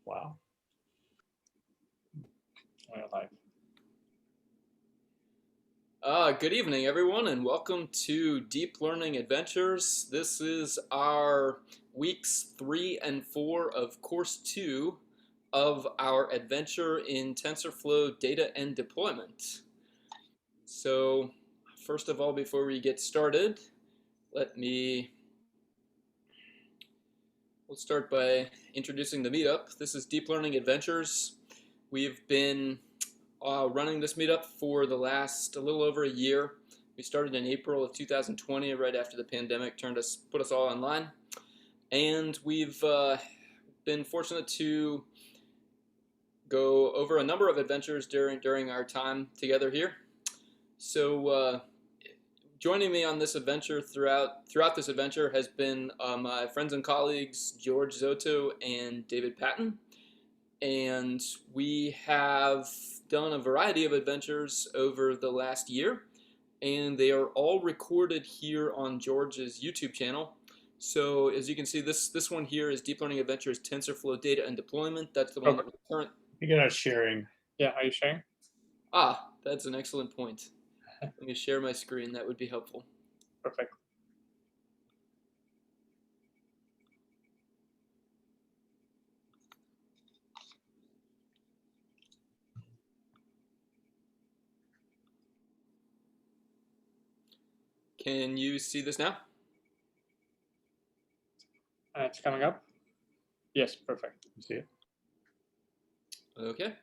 Wow. We're live. Good evening, everyone, and welcome to Deep Learning Adventures. This is our weeks 3 and 4 of course 2 of our adventure in TensorFlow Data and Deployment. So, first of all, before we get started, we'll start by introducing the meetup. This is Deep Learning Adventures. We've been running this meetup for the last a little over a year. We started in April of 2020, right after the pandemic put us all online, and we've been fortunate to go over a number of adventures during our time together here. So joining me on this adventure throughout this adventure has been my friends and colleagues George Zotto and David Patton. And we have done a variety of adventures over the last year, and they are all recorded here on George's YouTube channel. So as you can see, this one here is Deep Learning Adventures TensorFlow Data and Deployment. That's the one that we're You're not sharing. Yeah, are you sharing? That's an excellent point. Let me share my screen. That would be helpful. Perfect. Can you see this now? It's coming up. Yes, perfect. You see it? Okay.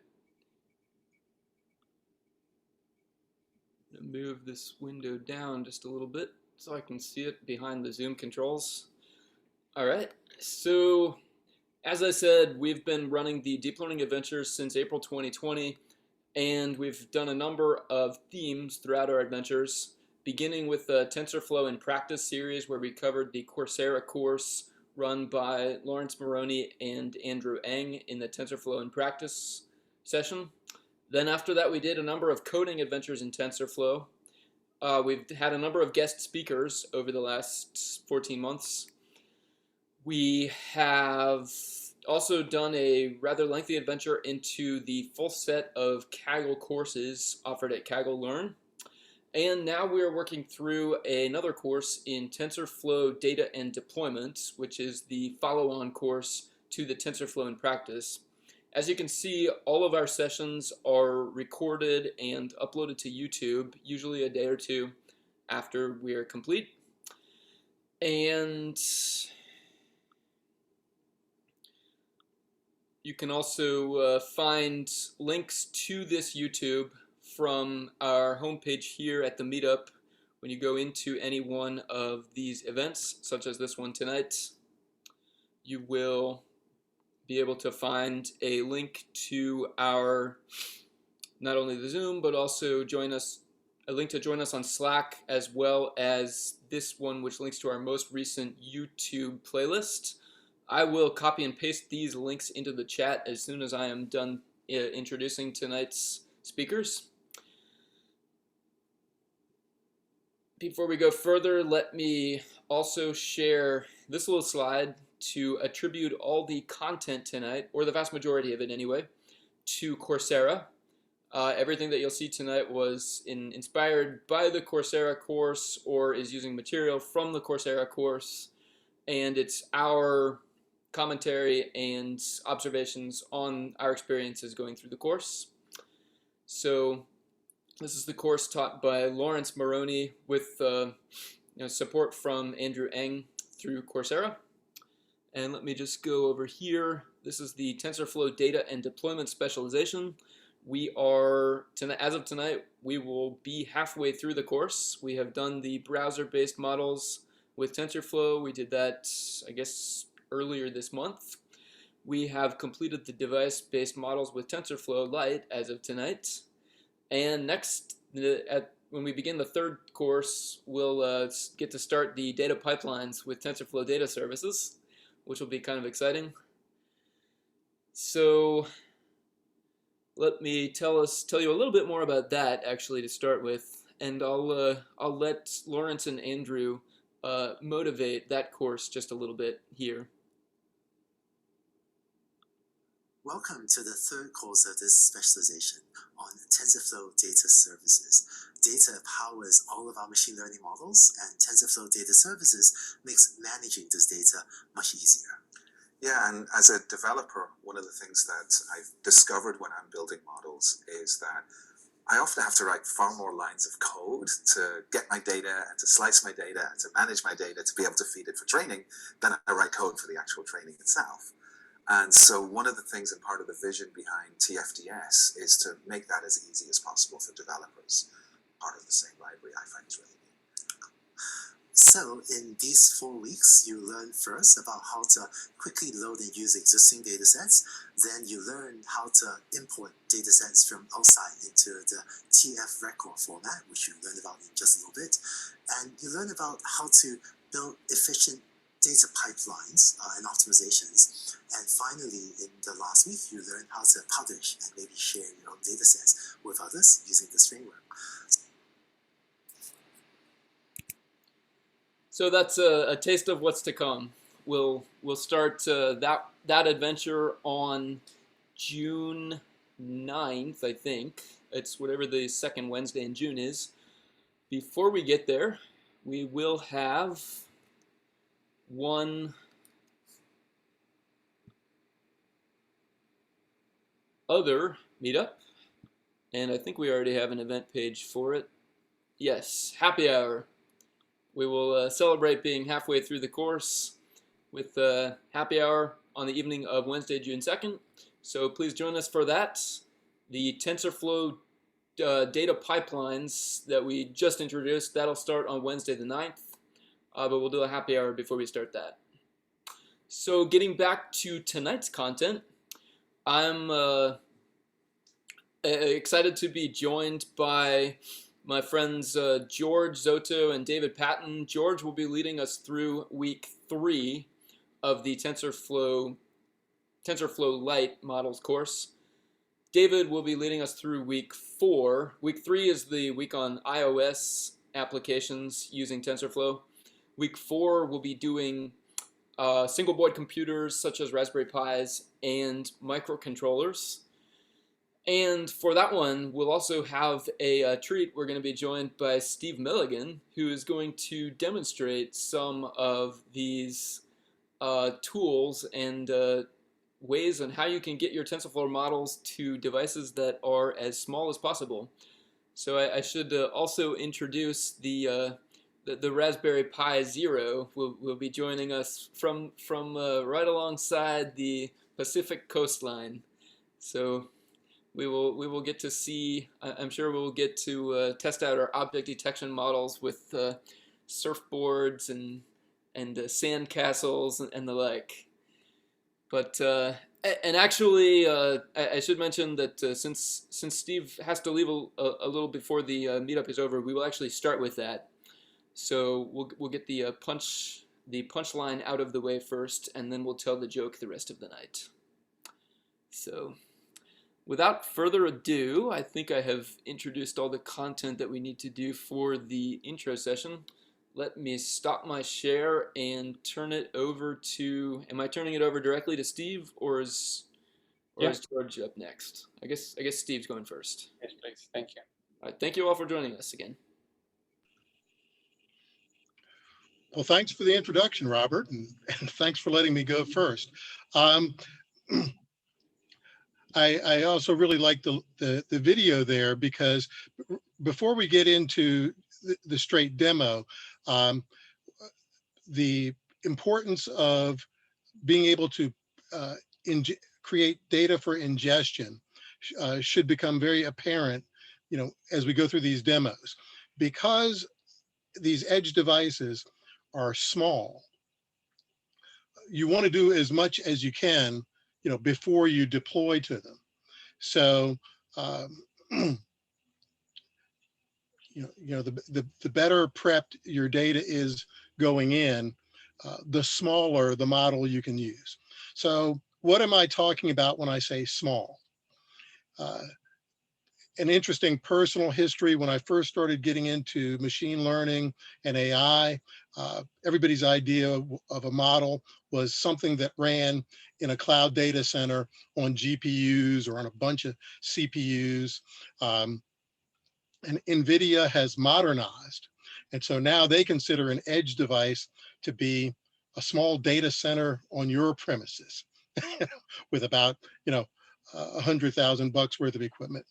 I'm gonna move this window down just a little bit so I can see it behind the Zoom controls. All right. So, as I said, we've been running the Deep Learning Adventures since April 2020, and we've done a number of themes throughout our adventures, beginning with the TensorFlow in Practice series, where we covered the Coursera course run by Lawrence Moroney and Andrew Ng in the TensorFlow in Practice session. Then after that, we did a number of coding adventures in TensorFlow. We've had a number of guest speakers over the last 14 months. We have also done a rather lengthy adventure into the full set of Kaggle courses offered at Kaggle Learn. And now we are working through another course in TensorFlow Data and Deployment, which is the follow-on course to the TensorFlow in Practice. As you can see, all of our sessions are recorded and uploaded to YouTube, usually a day or two after we are complete. And you can also find links to this YouTube from our homepage here at the meetup when you go into any one of these events, such as this one tonight. You will be able to find a link to our, not only the Zoom, but also a link to join us on Slack, as well as this one, which links to our most recent YouTube playlist. I will copy and paste these links into the chat as soon as I am done introducing tonight's speakers. Before we go further, let me also share this little slide to attribute all the content tonight, or the vast majority of it anyway, to Coursera. Everything that you'll see tonight was inspired by the Coursera course or is using material from the Coursera course, and it's our commentary and observations on our experiences going through the course. So this is the course taught by Lawrence Moroney with support from Andrew Ng through Coursera. And let me just go over here. This is the TensorFlow Data and Deployment Specialization. We are, as of tonight, we will be halfway through the course. We have done the browser-based models with TensorFlow. We did that, I guess, earlier this month. We have completed the device-based models with TensorFlow Lite as of tonight. And next, when we begin the third course, we'll get to start the data pipelines with TensorFlow Data Services, which will be kind of exciting. So let me tell you a little bit more about that actually to start with, and I'll let Lawrence and Andrew motivate that course just a little bit here. Welcome to the third course of this specialization on TensorFlow Data Services. Data powers all of our machine learning models, and TensorFlow Data Services makes managing this data much easier. Yeah, and as a developer, one of the things that I've discovered when I'm building models is that I often have to write far more lines of code to get my data and to slice my data and to manage my data to be able to feed it for training than I write code for the actual training itself. And so one of the things and part of the vision behind TFDS is to make that as easy as possible for developers. Part of the same library I find is really neat. So in these 4 weeks, you learn first about how to quickly load and use existing datasets. Then you learn how to import datasets from outside into the TF record format, which you learn about in just a little bit. And you learn about how to build efficient data pipelines and optimizations. And finally, in the last week, you learn how to publish and maybe share your own datasets with others using this framework. So that's a taste of what's to come. We'll start that adventure on June 9th, I think. It's whatever the second Wednesday in June is. Before we get there, we will have one other meetup, and I think we already have an event page for it. Yes, happy hour. We will celebrate being halfway through the course with happy hour on the evening of Wednesday, June 2nd. So please join us for that. The TensorFlow data pipelines that we just introduced, that'll start on Wednesday the 9th, but we'll do a happy hour before we start that. So getting back to tonight's content, I'm excited to be joined by my friends George Zotto and David Patton. George will be leading us through week 3 of the TensorFlow Lite models course. David will be leading us through week 4. Week 3 is the week on iOS applications using TensorFlow. Week 4 will be doing single board computers such as Raspberry Pis and microcontrollers. And for that one, we'll also have a treat. We're going to be joined by Steve Milligan, who is going to demonstrate some of these tools and ways on how you can get your TensorFlow models to devices that are as small as possible. So I should also introduce the Raspberry Pi Zero. Will be joining us from right alongside the Pacific coastline. So we will get to see. I'm sure we'll get to test out our object detection models with surfboards and sand castles and the like. But and actually, I should mention that since Steve has to leave a little before the meetup is over, we will actually start with that. So we'll get the punchline out of the way first, and then we'll tell the joke the rest of the night. So without further ado, I think I have introduced all the content that we need to do for the intro session. Let me stop my share and turn it over to, am I turning it over directly to Steve, or is George up next? I guess Steve's going first. Yes, please. Thank you. All right, thank you all for joining us again. Well, thanks for the introduction, Robert, and thanks for letting me go first. I also really like the video there, because before we get into the straight demo, the importance of being able to create data for ingestion should become very apparent, as we go through these demos, because these edge devices are small. You want to do as much as you can, before you deploy to them. So, the better prepped your data is going in, the smaller the model you can use. So what am I talking about when I say small? an interesting personal history. When I first started getting into machine learning and AI, everybody's idea of a model was something that ran in a cloud data center on GPUs or on a bunch of CPUs. And NVIDIA has modernized. And so now they consider an edge device to be a small data center on your premises with about, $100,000 worth of equipment.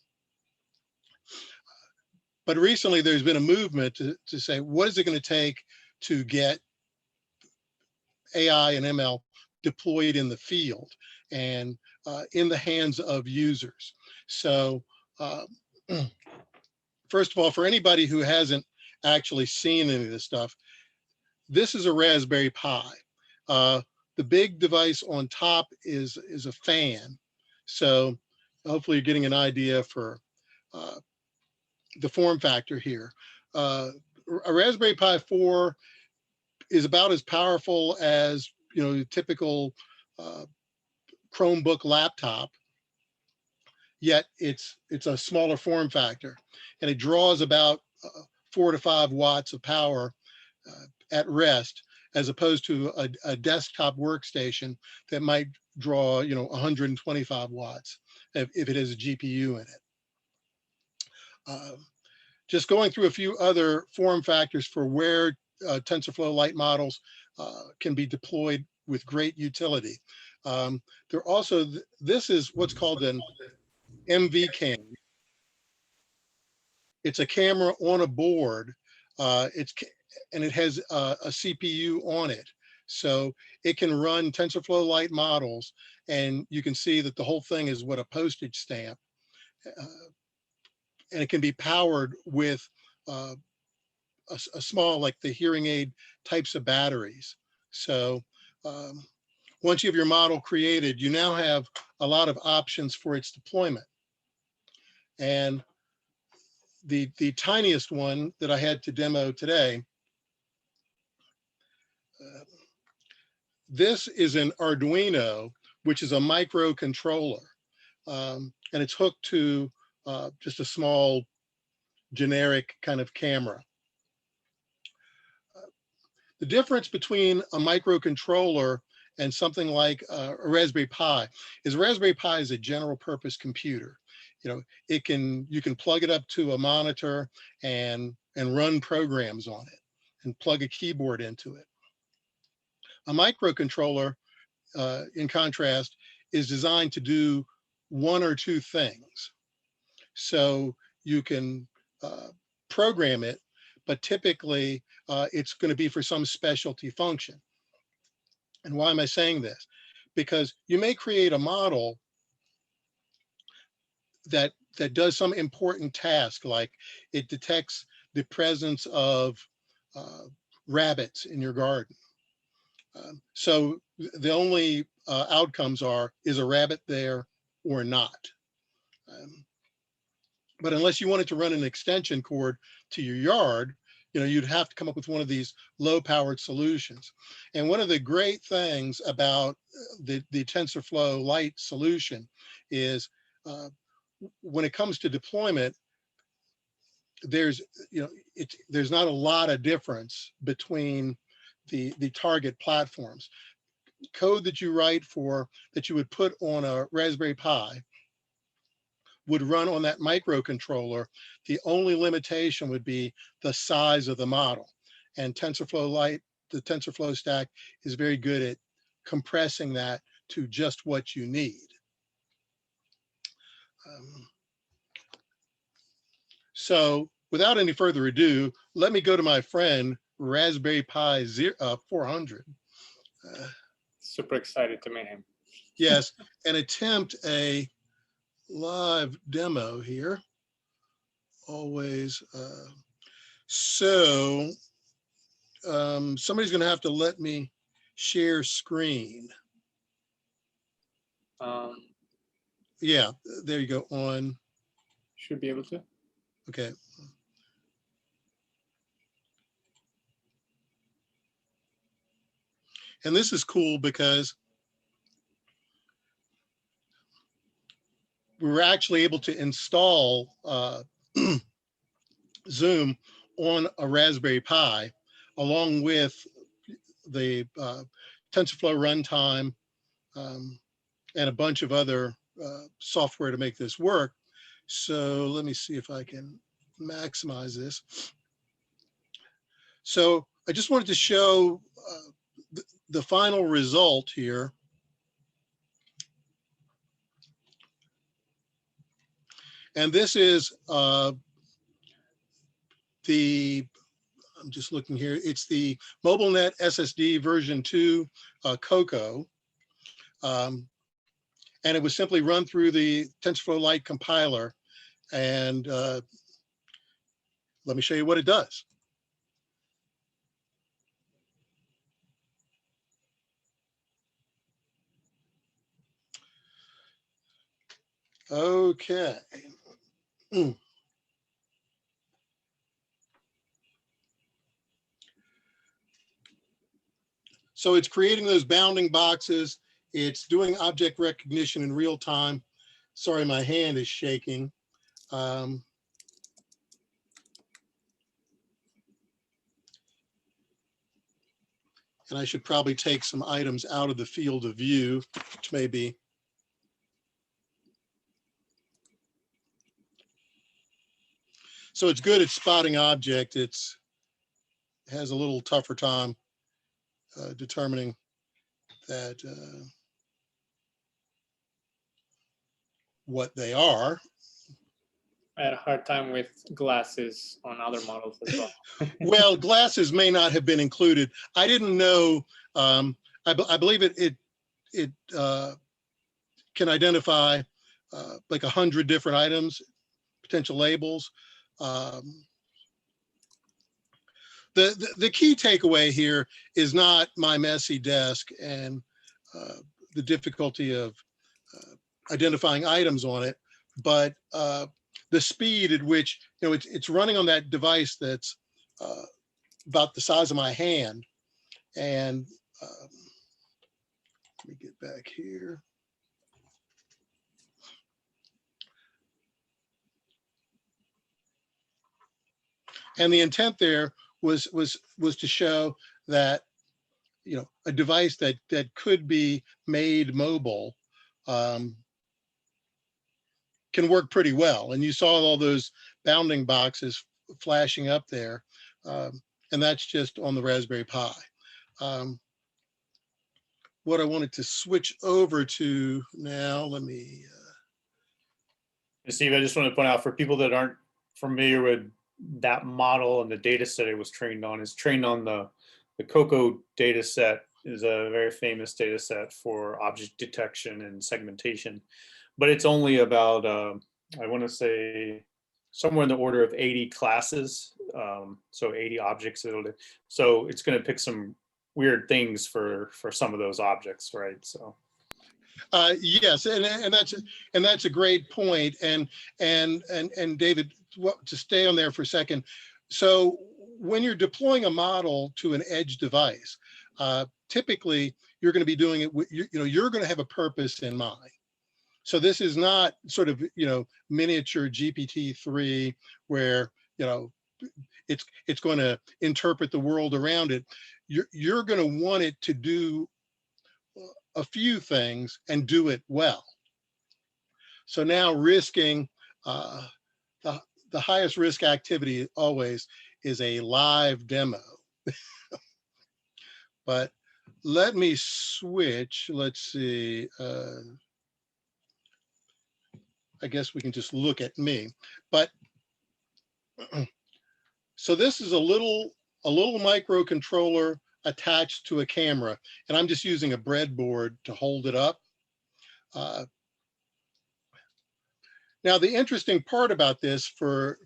But recently there's been a movement to say, what is it going to take to get AI and ML deployed in the field and in the hands of users? So first of all, for anybody who hasn't actually seen any of this stuff, this is a Raspberry Pi. The big device on top is a fan. So hopefully you're getting an idea for the form factor here. A Raspberry Pi 4 is about as powerful as the typical Chromebook laptop, yet it's a smaller form factor, and it draws about 4 to 5 watts of power at rest, as opposed to a desktop workstation that might draw 125 watts if it has a GPU in it. Just going through a few other form factors for where TensorFlow Lite models can be deployed with great utility. There also, this is what's called an MV cam. It's a camera on a board. And it has a CPU on it. So it can run TensorFlow Lite models, and you can see that the whole thing is what a postage stamp. And it can be powered with a small, like the hearing aid types of batteries. So once you have your model created, you now have a lot of options for its deployment. And the tiniest one that I had to demo today, this is an Arduino, which is a microcontroller, and it's hooked to just a small generic kind of camera. The difference between a microcontroller and something like a Raspberry Pi is Raspberry Pi is a general purpose computer. You can plug it up to a monitor and run programs on it and plug a keyboard into it. A microcontroller, in contrast, is designed to do one or two things. So you can program it, but typically it's going to be for some specialty function. And why am I saying this? Because you may create a model that does some important task, like it detects the presence of rabbits in your garden. So the only outcomes are, is a rabbit there or not? But unless you wanted to run an extension cord to your yard, you'd have to come up with one of these low-powered solutions. And one of the great things about the TensorFlow Lite solution is when it comes to deployment, there's not a lot of difference between the target platforms. Code that you write that you would put on a Raspberry Pi would run on that microcontroller. The only limitation would be the size of the model. And TensorFlow Lite, the TensorFlow stack, is very good at compressing that to just what you need. So without any further ado, let me go to my friend Raspberry Pi 400. Super excited to meet him. Yes, and attempt a live demo here. Always. So somebody's going to have to let me share screen. Yeah, there you go. On. Should be able to. Okay. And this is cool because we were actually able to install Zoom on a Raspberry Pi, along with the TensorFlow runtime and a bunch of other software to make this work. So let me see if I can maximize this. So I just wanted to show the final result here. And this is I'm just looking here, it's the MobileNet SSD version 2 Cocoa. And it was simply run through the TensorFlow Lite compiler. And let me show you what it does. Okay. So it's creating those bounding boxes. It's doing object recognition in real time. Sorry, my hand is shaking. And I should probably take some items out of the field of view, which may be. So it's good at spotting object. It has a little tougher time determining that what they are. I had a hard time with glasses on other models as well. Well, glasses may not have been included. I didn't know. I believe it can identify like 100 different items, potential labels. The key takeaway here is not my messy desk and the difficulty of identifying items on it, but the speed at which, you know, it's running on that device that's about the size of my hand. And let me get back here. And the intent there was to show that, you know, a device that could be made mobile can work pretty well. And you saw all those bounding boxes flashing up there. And that's just on the Raspberry Pi. What I wanted to switch over to now, let me. Steve, I just want to point out for people that aren't familiar with that model and the data set it was trained on, is trained on the Cocoa data set, is a very famous data set for object detection and segmentation. But it's only about, I want to say, somewhere in the order of 80 classes. So 80 objects. So it's going to pick some weird things for some of those objects, right? So. Yes, and that's a great point. And David, to stay on there for a second. So when you're deploying a model to an edge device, typically you're going to be doing it with, you're going to have a purpose in mind. So this is not sort of, miniature GPT-3 where, it's going to interpret the world around it. You're going to want it to do a few things and do it well. So now risking the highest risk activity always is a live demo. But let me switch. Let's see. I guess we can just look at me. But so this is a little microcontroller attached to a camera, and I'm just using a breadboard to hold it up. Now, the interesting part about this for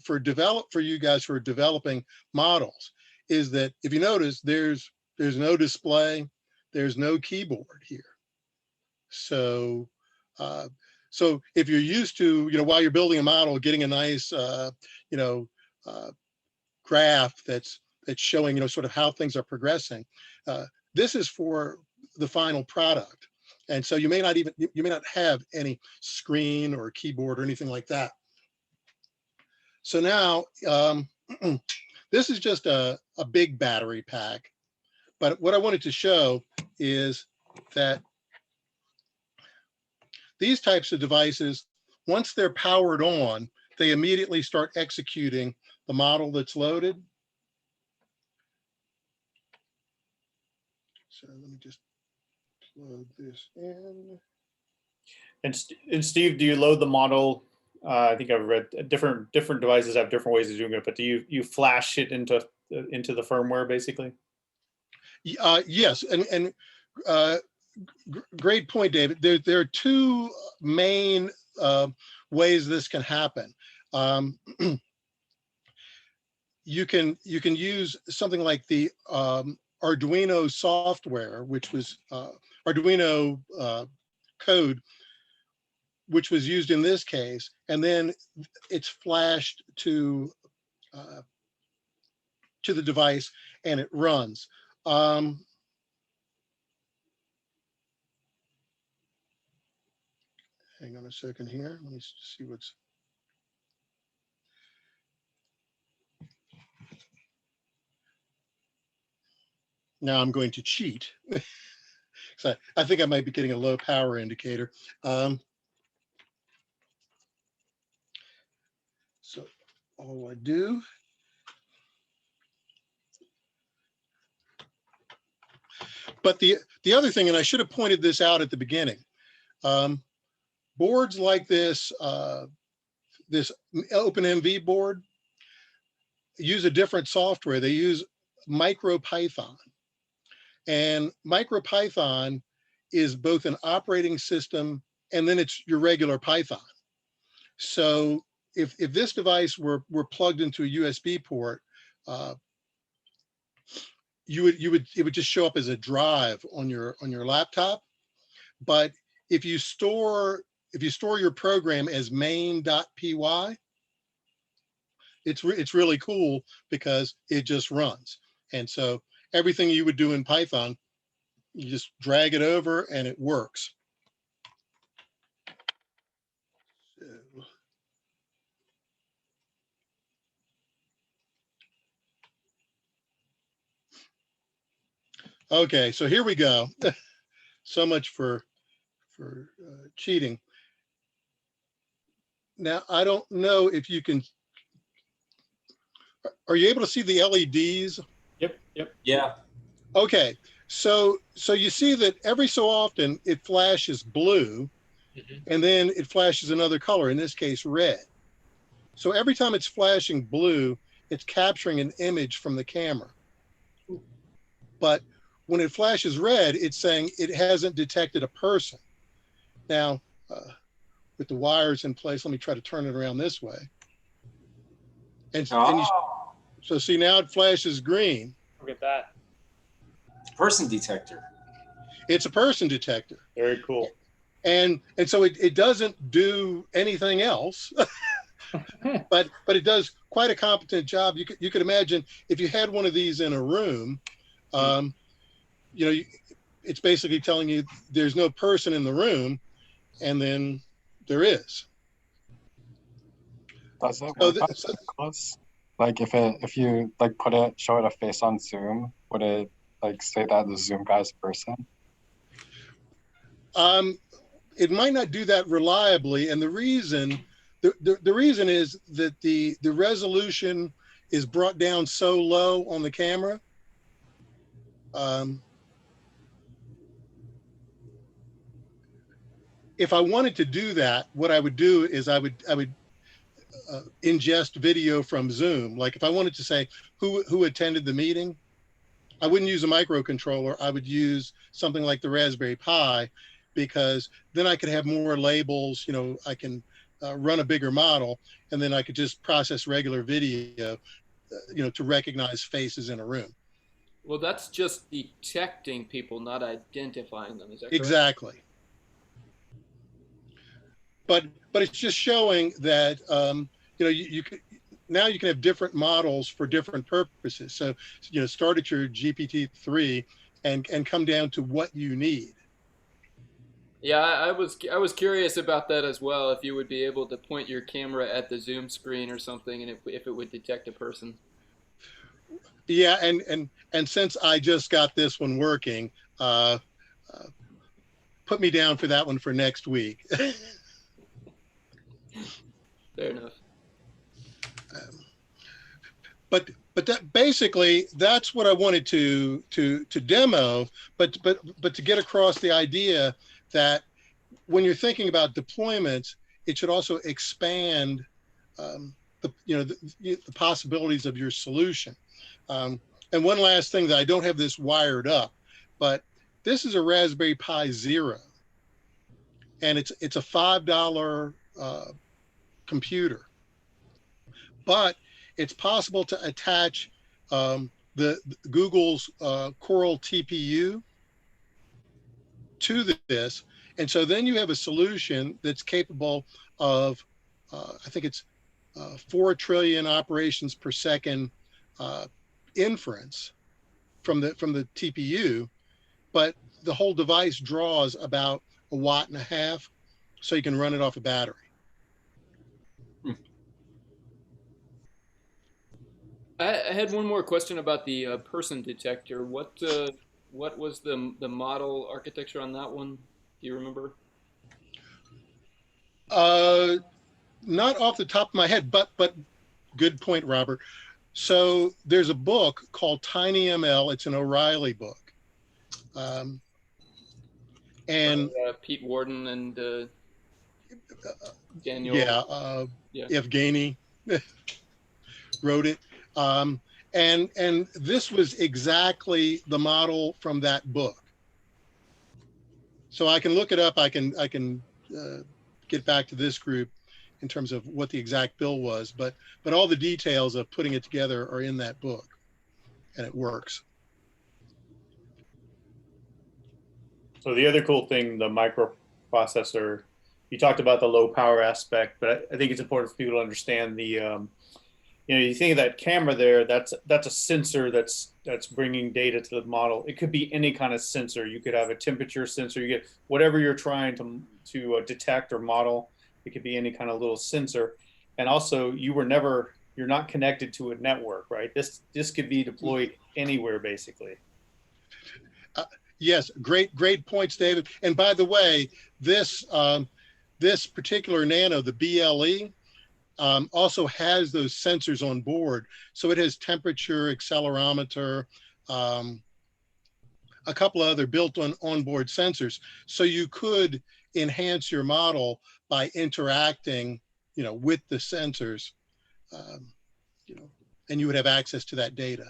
you guys who are developing models is that if you notice, there's no display, there's no keyboard here. So so if you're used to, while you're building a model, getting a nice graph that's showing, sort of how things are progressing, this is for the final product. And so you may not have any screen or keyboard or anything like that. So now this is just a big battery pack. But what I wanted to show is that these types of devices, once they're powered on, they immediately start executing the model that's loaded. So let me just plug this in. And Steve, do you load the model? I think I've read different devices have different ways of doing it, but do you flash it into the firmware basically? Yes, and great point, David. There are two main ways this can happen. You can use something like the Arduino software, which was Arduino code, which was used in this case, and then it's flashed to the device and it runs. Hang on a second here. Let me see what's. Now I'm going to cheat. So I think I might be getting a low power indicator. So all I do. But the other thing, and I should have pointed this out at the beginning, boards like this, this OpenMV board, use a different software. They use MicroPython. And MicroPython is both an operating system and then it's your regular Python. So if this device were plugged into a USB port, it would just show up as a drive on your laptop. But if you store your program as main.py, it's really cool because it just runs. And so everything you would do in Python, you just drag it over and it works. So, okay, so here we go. So much for cheating. Now, I don't know if you can, are you able to see the LEDs? Yep. Yeah. Okay, so you see that every so often it flashes blue, and then it flashes another color, in this case red. So every time it's flashing blue, it's capturing an image from the camera. But when it flashes red, it's saying it hasn't detected a person. Now, with the wires in place, let me try to turn it around this way. And so see, now it flashes green. Look at that. Person detector. It's a person detector. Very cool. And so it doesn't do anything else, but it does quite a competent job. You could imagine if you had one of these in a room, you know, it's basically telling you there's no person in the room, and then there is. Does it work on close? Like if you like show it a face on Zoom, would it like say that the Zoom guy's a person? It might not do that reliably, and the reason is that the resolution is brought down so low on the camera. If I wanted to do that, what I would do is I would ingest video from Zoom. Like if I wanted to say who attended the meeting, I wouldn't use a microcontroller. I would use something like the Raspberry Pi, because then I could have more labels. You know, I can run a bigger model, and then I could just process regular video, you know, to recognize faces in a room. Well, that's just detecting people, not identifying them. Is that correct? Exactly. But it's just showing that you know, you could now you can have different models for different purposes. So, you know, start at your GPT-3 and come down to what you need. Yeah, I was curious about that as well. If you would be able to point your camera at the Zoom screen or something, and if it would detect a person. Yeah, and since I just got this one working, uh, uh, put me down for that one for next week. Fair enough. But that basically that's what I wanted to demo, but to get across the idea that when you're thinking about deployments, it should also expand the possibilities of your solution. And one last thing, that I don't have this wired up, but this is a Raspberry Pi Zero, and it's a $5 computer, but it's possible to attach the Google's Coral TPU to this. And so then you have a solution that's capable of, I think it's 4 trillion operations per second inference from the TPU, but the whole device draws about 1.5 watts, so you can run it off a battery. I had one more question about the person detector. What was the model architecture on that one? Do you remember? Uh, Not off the top of my head, but good point, Robert. So there's a book called TinyML. It's an O'Reilly book. Um, and Pete Warden and Daniel. yeah, Yeah. Evgeny wrote it. And this was exactly the model from that book. So I can look it up. I can get back to this group in terms of what the exact bill was, but all the details of putting it together are in that book, and it works. So the other cool thing, the microprocessor, you talked about the low power aspect, but I think it's important for people to understand you think of that camera there, that's a sensor that's bringing data to the model. It could be any kind of sensor. You could have a temperature sensor. You get whatever you're trying to detect or model. It could be any kind of little sensor. And also, you're not connected to a network, right? This could be deployed anywhere, basically. Yes, great points, David. And by the way, this particular Nano, the BLE, also has those sensors on board. So it has temperature, accelerometer, a couple of other built-on onboard sensors. So you could enhance your model by interacting, with the sensors, um, and you would have access to that data.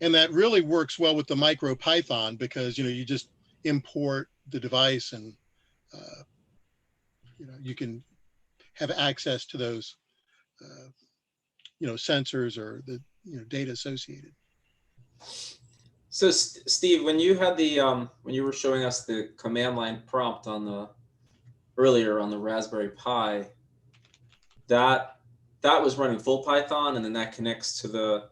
And that really works well with the MicroPython because, you just import the device and, you can have access to those, sensors or the, data associated. So Steve, when you had the when you were showing us the command line prompt on the earlier on the Raspberry Pi, that was running full Python, and then that connects to the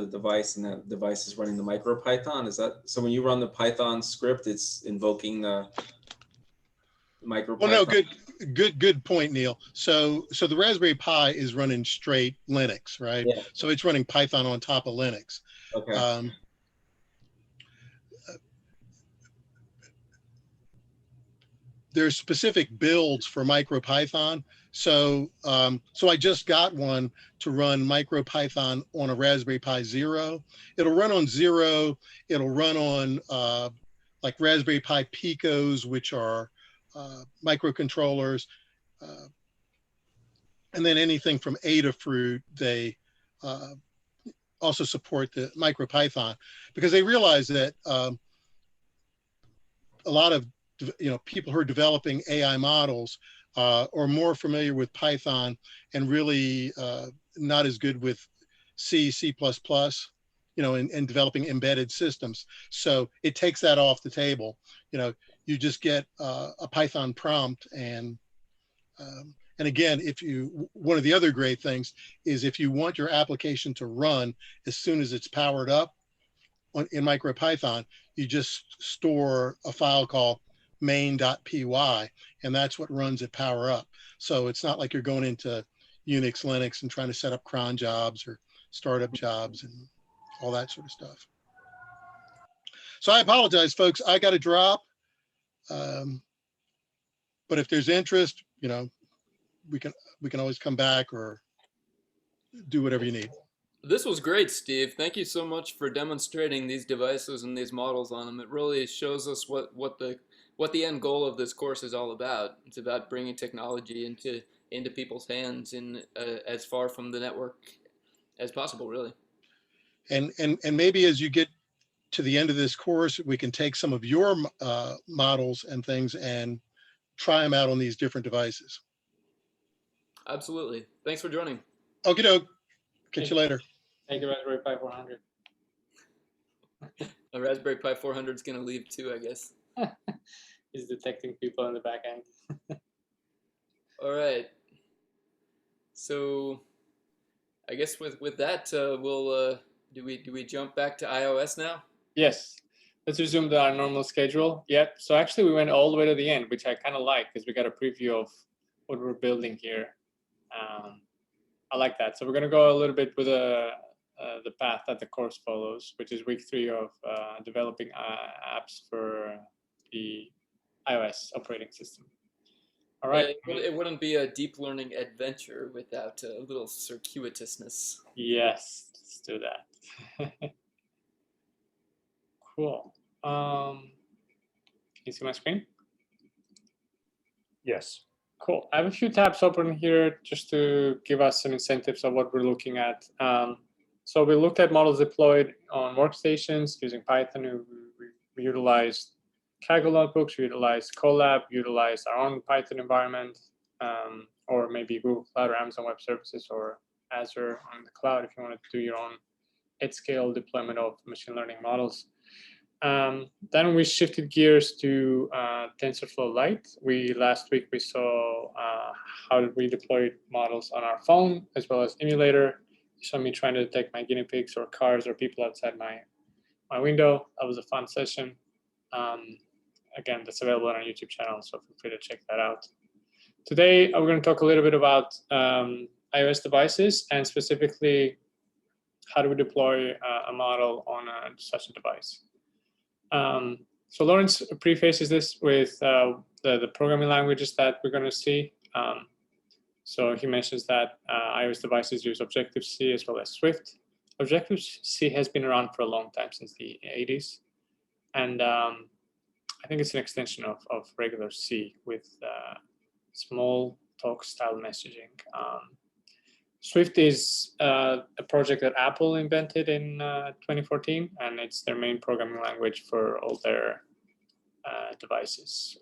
device, and that device is running the MicroPython. Is that so? When you run the Python script, it's invoking the MicroPython. Well, no, good point, Neil. So the Raspberry Pi is running straight Linux, right? Yeah. So it's running Python on top of Linux. Okay. There's specific builds for MicroPython. So I just got one to run MicroPython on a Raspberry Pi Zero. It'll run on Zero. It'll run on like Raspberry Pi Picos, which are microcontrollers. And then anything from Adafruit, they also support the MicroPython because they realize that a lot of people who are developing AI models are more familiar with Python and really not as good with C, C++, and developing embedded systems. So it takes that off the table. You just get a Python prompt and again, one of the other great things is if you want your application to run as soon as it's powered up, in MicroPython, you just store a file called main.py, and that's what runs at power up. So it's not like you're going into Unix, Linux and trying to set up cron jobs or startup jobs and all that sort of stuff. So I apologize, folks. I got to drop. But if there's interest, you know, we can always come back or do whatever you need. This was great, Steve. Thank you so much for demonstrating these devices and these models on them. It really shows us what the end goal of this course is all about. It's about bringing technology into people's hands in as far from the network as possible, really. And maybe as you get to the end of this course, we can take some of your models and things and try them out on these different devices. Absolutely. Thanks for joining. Okie doke. Catch you later. Thank you, Raspberry Pi 400. A Raspberry Pi 400 is going to leave too, I guess. He's detecting people in the back end. All right. So I guess with that, we'll do we jump back to iOS now? Yes. Let's resume our normal schedule. Yep. So actually we went all the way to the end, which I kind of like because we got a preview of what we're building here. I like that. So we're going to go a little bit with the path that the course follows, which is week 3 of developing apps for the iOS operating system. All right. It wouldn't be a deep learning adventure without a little circuitousness. Yes, let's do that. Cool. Can you see my screen? Yes. Cool. I have a few tabs open here just to give us some incentives of what we're looking at. So we looked at models deployed on workstations using Python. We utilized Kaggle notebooks, we utilized Colab, we utilized our own Python environment, or maybe Google Cloud or Amazon Web Services or Azure on the cloud if you want to do your own at-scale deployment of machine learning models. Then we shifted gears to TensorFlow Lite. Last week we saw how we deployed models on our phone as well as emulator. You saw me trying to detect my guinea pigs or cars or people outside my window. That was a fun session. Again, that's available on our YouTube channel, so feel free to check that out. Today, we're going to talk a little bit about iOS devices and specifically how do we deploy a model on such a device. So Lawrence prefaces this with the programming languages that we're going to see. So he mentions that iOS devices use Objective-C as well as Swift. Objective-C has been around for a long time, since the 80s. And I think it's an extension of regular C with small talk style messaging. Swift is a project that Apple invented in 2014, and it's their main programming language for all their devices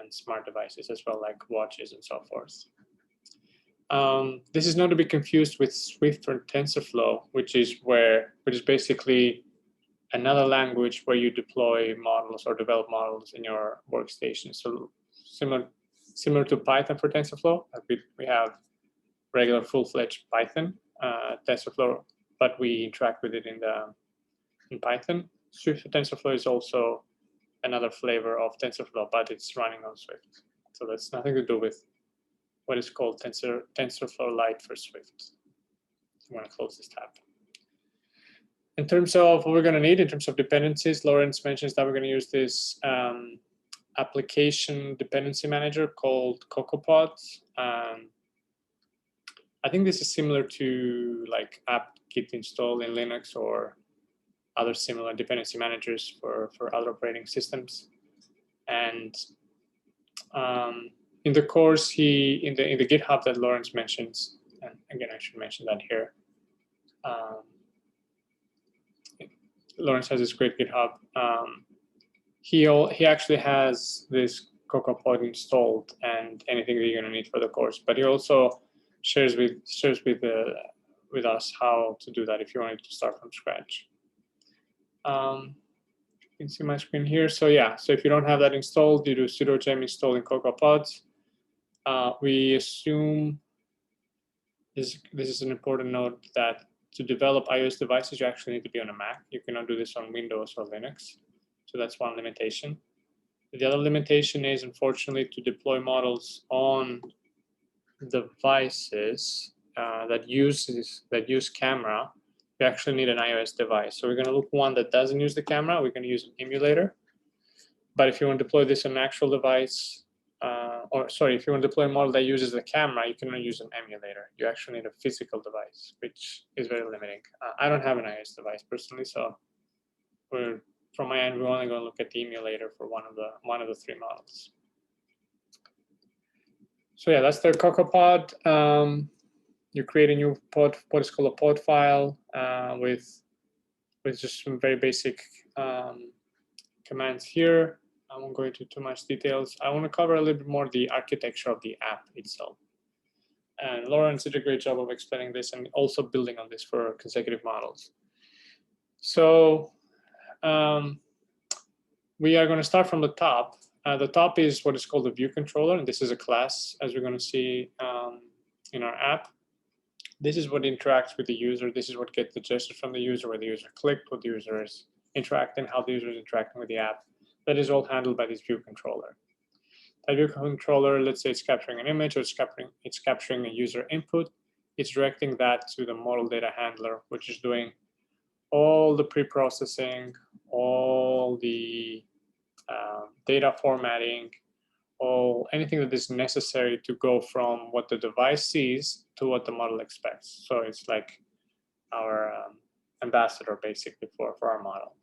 and smart devices as well, like watches and so forth. This is not to be confused with Swift or TensorFlow, which is basically another language where you deploy models or develop models in your workstation. So similar to Python for TensorFlow, we have regular full-fledged Python TensorFlow, but we interact with it in Python. Swift for TensorFlow is also another flavor of TensorFlow, but it's running on Swift. So that's nothing to do with what is called TensorFlow Lite for Swift. I'm going to close this tab. In terms of what we're going to need, in terms of dependencies, Lawrence mentions that we're going to use this application dependency manager called CocoaPod. I think this is similar to like apt-get install in Linux or other similar dependency managers for other operating systems. And in the course, in the GitHub that Lawrence mentions, and again, I should mention that here. Lawrence has this great GitHub. He actually has this CocoaPod installed and anything that you're going to need for the course. But he also shares with us how to do that if you wanted to start from scratch. You can see my screen here. So yeah, so if you don't have that installed, you do sudo gem install in CocoaPod. We assume this is an important note that to develop iOS devices, you actually need to be on a Mac. You cannot do this on Windows or Linux. So that's one limitation. The other limitation is, unfortunately, to deploy models on devices that use camera, you actually need an iOS device. So we're going to look one that doesn't use the camera. We're going to use an emulator. But if you want to deploy this on an actual device, if you want to deploy a model that uses the camera, you cannot use an emulator. You actually need a physical device, which is very limiting. I don't have an iOS device personally, so from my end, we're only going to look at the emulator for one of the three models. So yeah, that's the CocoaPod. You create a new pod, what is called a pod file with just some very basic commands here. I won't go into too much details. I want to cover a little bit more the architecture of the app itself. And Lawrence did a great job of explaining this and also building on this for consecutive models. So we are going to start from the top. The top is what is called the view controller, and this is a class, as we're going to see in our app. This is what interacts with the user. This is what gets the gestures from the user, where the user clicked, what the user is interacting, how the user is interacting with the app. That is all handled by this view controller. That view controller, let's say it's capturing an image or it's capturing a user input. It's directing that to the model data handler, which is doing all the pre-processing, all the data formatting, anything that is necessary to go from what the device sees to what the model expects. So it's like our ambassador basically for our model.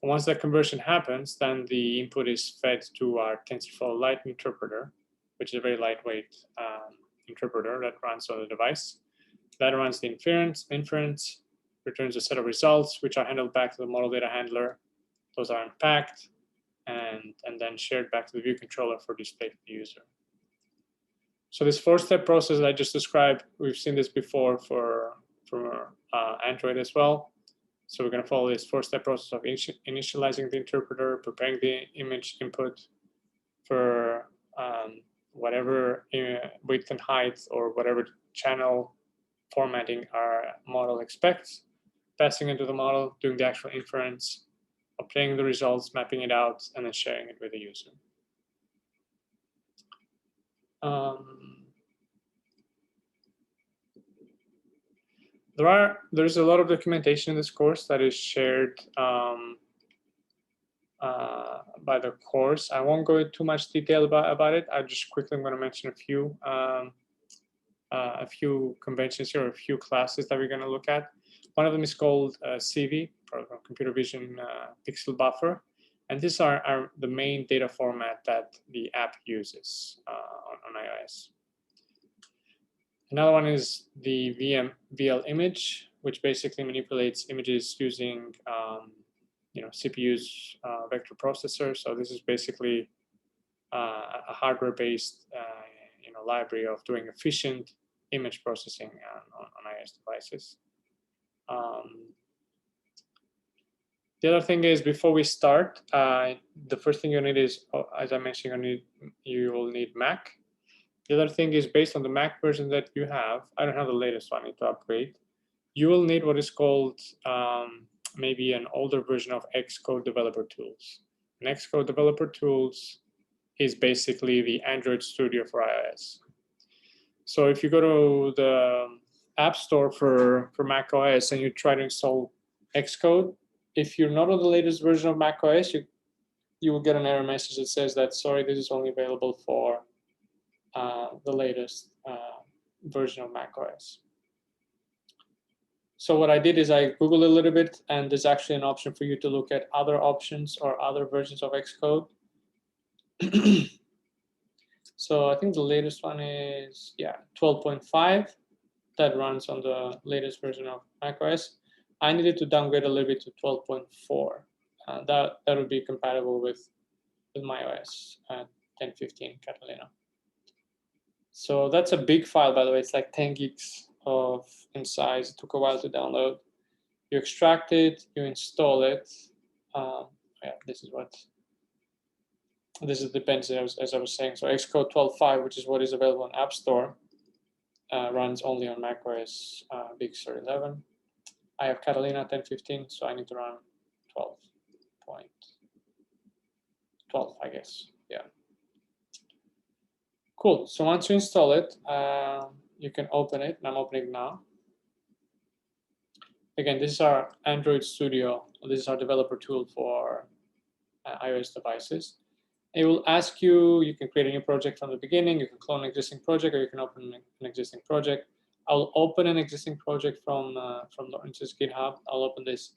And once that conversion happens, then the input is fed to our TensorFlow Lite interpreter, which is a very lightweight interpreter that runs on the device. That runs the inference, returns a set of results, which are handled back to the model data handler. Those are unpacked and then shared back to the view controller for display to the user. So this four-step process that I just described, we've seen this before for Android as well. So we're going to follow this four-step process of initializing the interpreter, preparing the image input for whatever width and height or whatever channel formatting our model expects, passing into the model, doing the actual inference, obtaining the results, mapping it out, and then sharing it with the user. There's a lot of documentation in this course that is shared by the course. I won't go into too much detail about it. I just quickly am going to mention a few conventions here, or a few classes that we're going to look at. One of them is called CV, or Computer Vision Pixel Buffer, and these are the main data format that the app uses on iOS. Another one is the VL image, which basically manipulates images using CPU's vector processor. So this is basically a hardware-based library of doing efficient image processing on iOS devices. The other thing is, before we start, the first thing you need is, as I mentioned, you will need Mac. The other thing is, based on the Mac version that you have, I don't have the latest one, I need to upgrade. You will need what is called maybe an older version of Xcode Developer Tools. And Xcode Developer Tools is basically the Android Studio for iOS. So if you go to the App Store for Mac OS and you try to install Xcode, if you're not on the latest version of Mac OS, you will get an error message that says that, sorry, this is only available for the latest version of Mac OS. So what I did is I Googled a little bit, and there's actually an option for you to look at other options or other versions of Xcode. So I think the latest one is 12.5 that runs on the latest version of macOS. I needed to downgrade a little bit to 12.4. That would be compatible with macOS 10.15 Catalina. So that's a big file, by the way. It's like 10 gigs in size. It took a while to download. You extract it, you install it. This is the dependency as I was saying. So Xcode 12.5, which is what is available on App Store, runs only on macOS Big Sur 11. I have Catalina 10.15, so I need to run 12.12, I guess. Yeah. Cool. So once you install it, you can open it, and I'm opening it now. Again, this is our Android Studio. This is our developer tool for iOS devices. It will ask you, you can create a new project from the beginning, you can clone an existing project, or you can open an existing project. I'll open an existing project from Lawrence's GitHub. I'll open this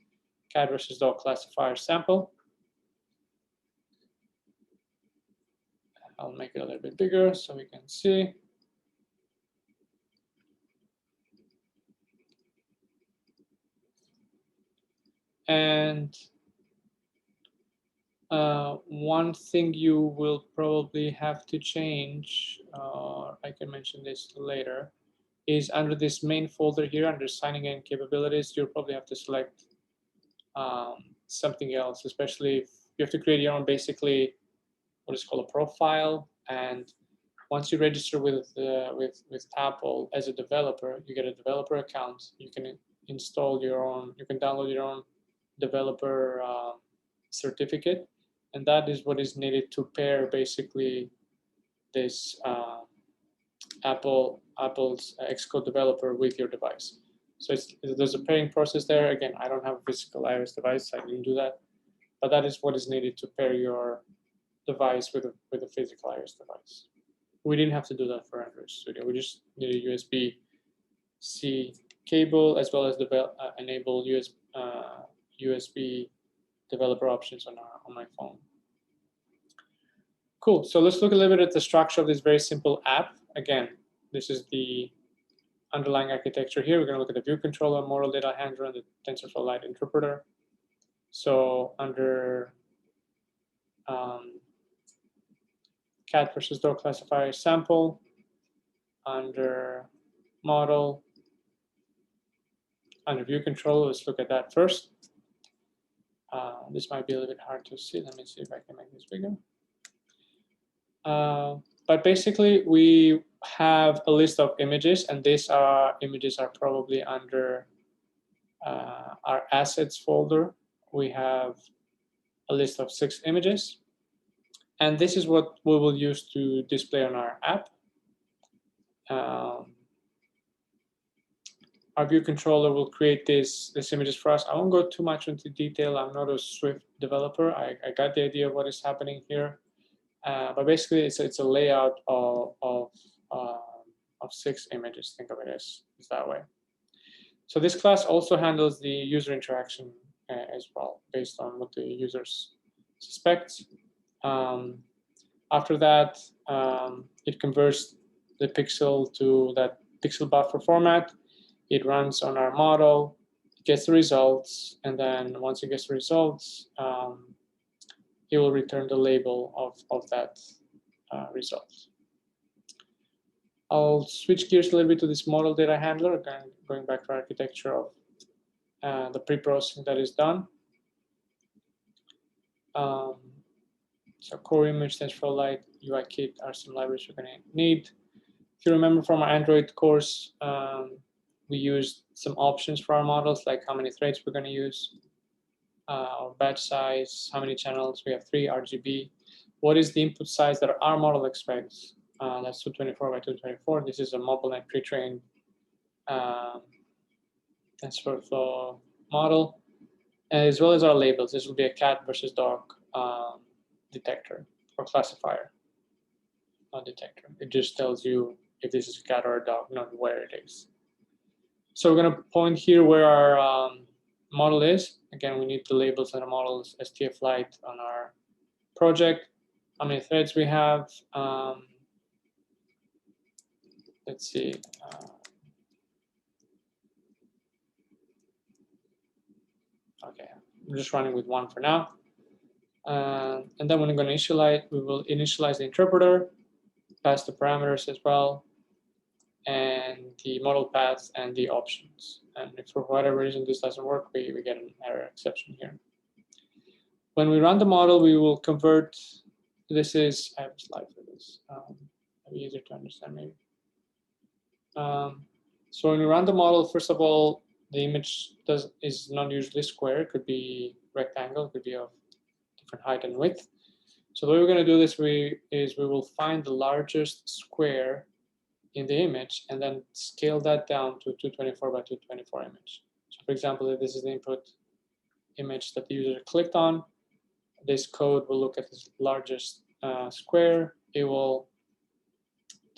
cat versus dog classifier sample. I'll make it a little bit bigger so we can see. And one thing you will probably have to change, or I can mention this later, is under this main folder here, under signing in capabilities, you'll probably have to select something else, especially if you have to create your own, basically, what is called a profile. And once you register with Apple as a developer, you get a developer account. You can install your own, you can download your own developer certificate. And that is what is needed to pair basically this Apple's Xcode developer with your device. So there's a pairing process there. Again, I don't have a physical iOS device. I didn't do that. But that is what is needed to pair your device with a physical iOS device. We didn't have to do that for Android Studio. We just need a USB-C cable, as well as enable USB developer options on my phone. Cool. So let's look a little bit at the structure of this very simple app. Again, this is the underlying architecture here. We're going to look at the view controller, model data handler, and the TensorFlow Lite interpreter. So under cat versus dog classifier sample, under model, under view controller, let's look at that first. This might be a little bit hard to see. Let me see if I can make this bigger. But basically, we have a list of images, and these images are probably under our assets folder. We have a list of 6 images, and this is what we will use to display on our app. Our view controller will create these images for us. I won't go too much into detail. I'm not a Swift developer. I got the idea of what is happening here. But basically, it's a layout of 6 images. Think of it as that way. So this class also handles the user interaction as well, based on what the users suspect. After that, it converts the pixel to that pixel buffer format. It runs on our model, gets the results, and then once it gets the results, it will return the label of that result. I'll switch gears a little bit to this model data handler, again, going back to architecture of the pre-processing that is done. So core image, TensorFlow Lite, UI kit are some libraries you're going to need. If you remember from our Android course, we used some options for our models, like how many threads we're going to use, our batch size, how many channels. We have 3 RGB. What is the input size that our model expects? That's 224 by 224. This is a MobileNet pre-trained TensorFlow model, as well as our labels. This will be a cat versus dog detector or classifier, not detector. It just tells you if this is a cat or a dog, not where it is. So we're going to point here where our model is. Again, we need the labels and the models STF Lite on our project. How many threads we have. Let's see. Okay, I'm just running with 1 for now. And then when we're going to initialize, we will initialize the interpreter, pass the parameters as well, and the model path and the options. And if for whatever reason this doesn't work, we get an error exception here. When we run the model, we will convert. This is, I have a slide for this. Maybe easier to understand maybe. So when we run the model, first of all, the image is not usually square. It could be rectangle, it could be of different height and width. So the way we're going to do this we will find the largest square in the image and then scale that down to 224 by 224 image. So for example, if this is the input image that the user clicked on, this code will look at this largest square. It will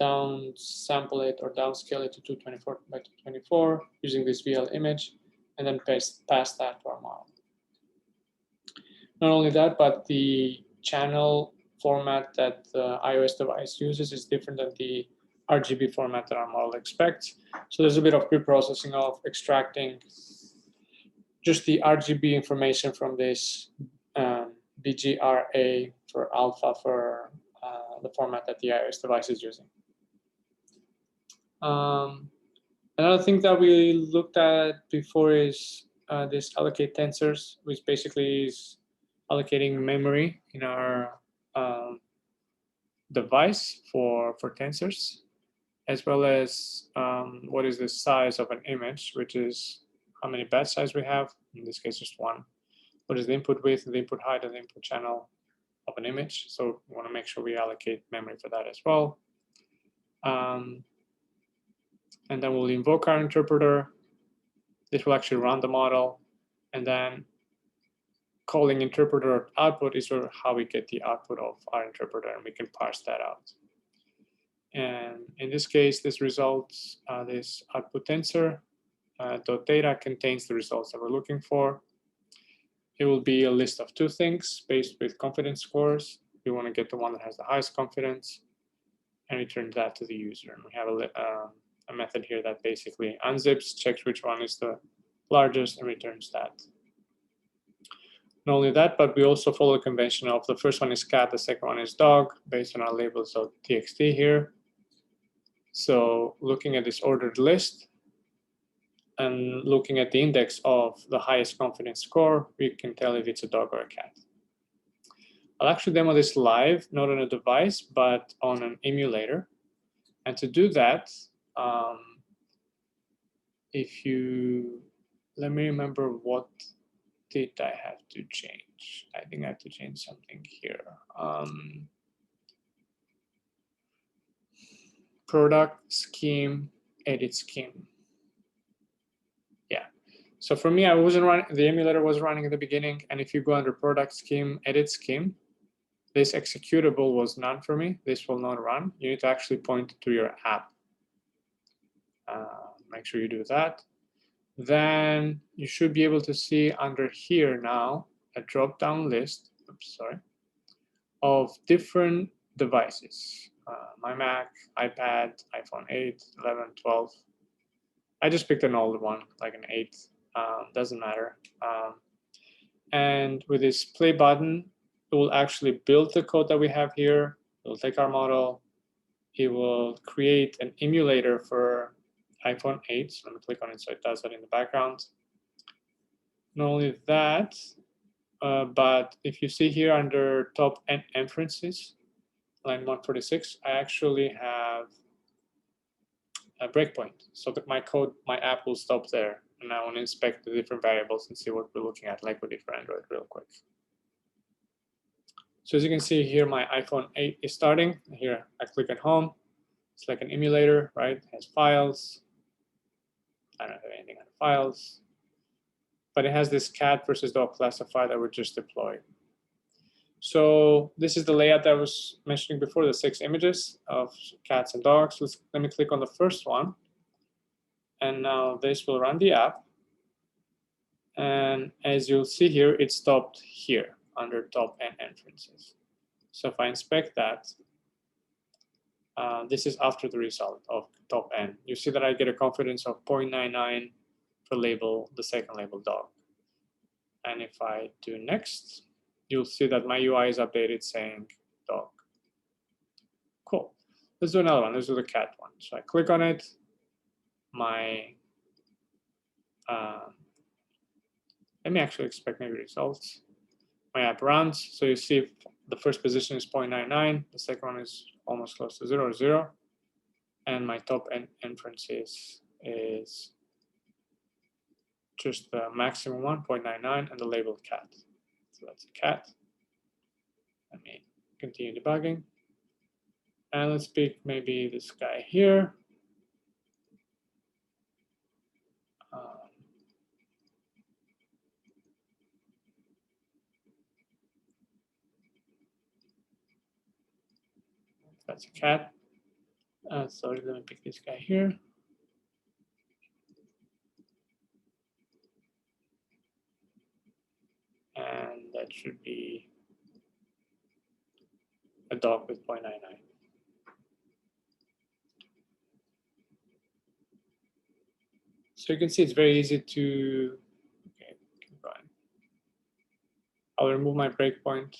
downsample it or downscale it to 224 by 224 using this VL image, and then pass that to our model. Not only that, but the channel format that the iOS device uses is different than the RGB format that our model expects. So there's a bit of pre-processing of extracting just the RGB information from this BGRA for alpha for the format that the iOS device is using. Another thing that we looked at before is this allocate tensors, which basically is allocating memory in our device for tensors, as well as what is the size of an image, which is how many batch size we have, in this case just one. What is the input width, the input height, and the input channel of an image. So we want to make sure we allocate memory for that as well. And then we'll invoke our interpreter. This will actually run the model. And then calling interpreter output is sort of how we get the output of our interpreter, and we can parse that out. And in this case, this results, this output tensor .data contains the results that we're looking for. It will be a list of two things based with confidence scores. We want to get the one that has the highest confidence and return that to the user. And we have a method here that basically unzips, checks which one is the largest, and returns that. Not only that, but we also follow the convention of the first one is cat, the second one is dog, based on our labels.txt here. So looking at this ordered list and looking at the index of the highest confidence score, we can tell if it's a dog or a cat. I'll actually demo this live, not on a device, but on an emulator. And to do that, let me remember what did I have to change. I think I have to change something here. Product scheme, edit scheme. Yeah. So for me, I wasn't running, the emulator was running at the beginning. And if you go under product scheme, edit scheme, this executable was none for me. This will not run. You need to actually point to your app. Make sure you do that. Then you should be able to see under here now a drop-down list, of different devices. My Mac, iPad, iPhone 8, 11, 12. I just picked an older one, like an 8. Doesn't matter. And with this play button, it will actually build the code that we have here. It will take our model. It will create an emulator for iPhone 8. So let me click on it so it does that in the background. Not only that, but if you see here under top N inferences, line 146, I actually have a breakpoint. So that my code, my app will stop there. And I want to inspect the different variables and see what we're looking at, like we did for Android real quick. So as you can see here, my iPhone 8 is starting. Here, I click on home. It's like an emulator, right? It has files. I don't have anything on files. But it has this cat versus dog classifier that we just deployed. So this is the layout that I was mentioning before, the 6 images of cats and dogs. Let me click on the first one. And now this will run the app. And as you'll see here, it stopped here under top N inferences. So if I inspect that, this is after the result of top N. You see that I get a confidence of 0.99 for label, the second label dog. And if I do next, you'll see that my UI is updated saying dog. Cool. Let's do another one. Let's do the cat one. So I click on it. Let me actually expect maybe results. My app runs. So you see the first position is 0.99. The second one is almost close to 0. And my top N inference is just the maximum one, 0.99, and the label cat. So that's a cat. Let me continue debugging. And let's pick maybe this guy here. That's a cat. So let me pick this guy here. And that should be a dog with 0.99. So you can see it's very easy to, okay, keep going. I'll remove my breakpoint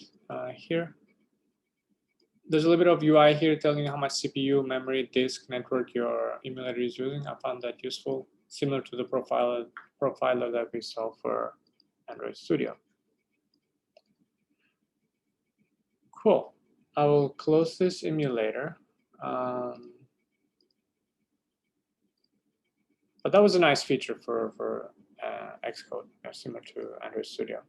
here. There's a little bit of UI here telling you how much CPU, memory, disk, network your emulator is using. I found that useful, similar to the profiler that we saw for Android Studio. Cool. I will close this emulator. But that was a nice feature for Xcode, similar to Android Studio.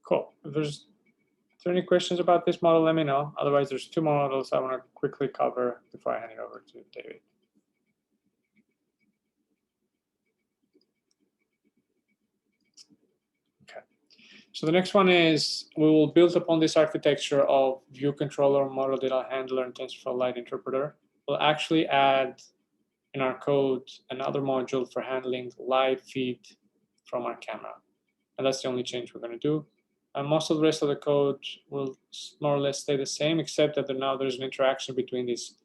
Cool. If there's any questions about this model, let me know. Otherwise, there's two more models I want to quickly cover before I hand it over to David. Okay. So the next one is we will build upon this architecture of view controller, model data handler, and TensorFlow Lite interpreter. We'll actually add in our code another module for handling live feed from our camera. And that's the only change we're going to do. And most of the rest of the code will more or less stay the same, except that now there's an interaction between this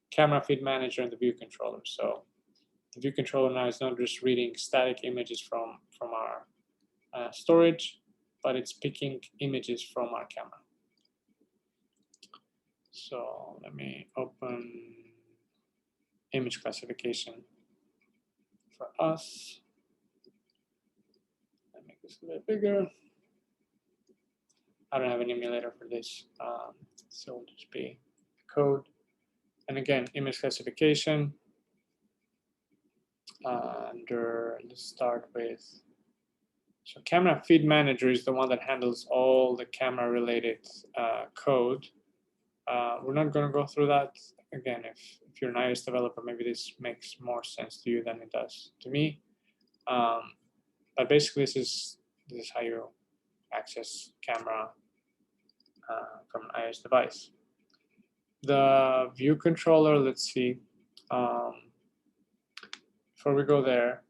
camera feed manager and the view controller. So the view controller now is not just reading static images from our storage, but it's picking images from our camera. So let me open image classification for us. Let me make this a little bit bigger. I don't have an emulator for this, so it'll just be code. And again, image classification. Let's start with, so camera feed manager is the one that handles all the camera related code. We're not going to go through that. Again, if you're an iOS developer, maybe this makes more sense to you than it does to me. But basically, this is how you access camera from an iOS device. The view controller, let's see. Before we go there,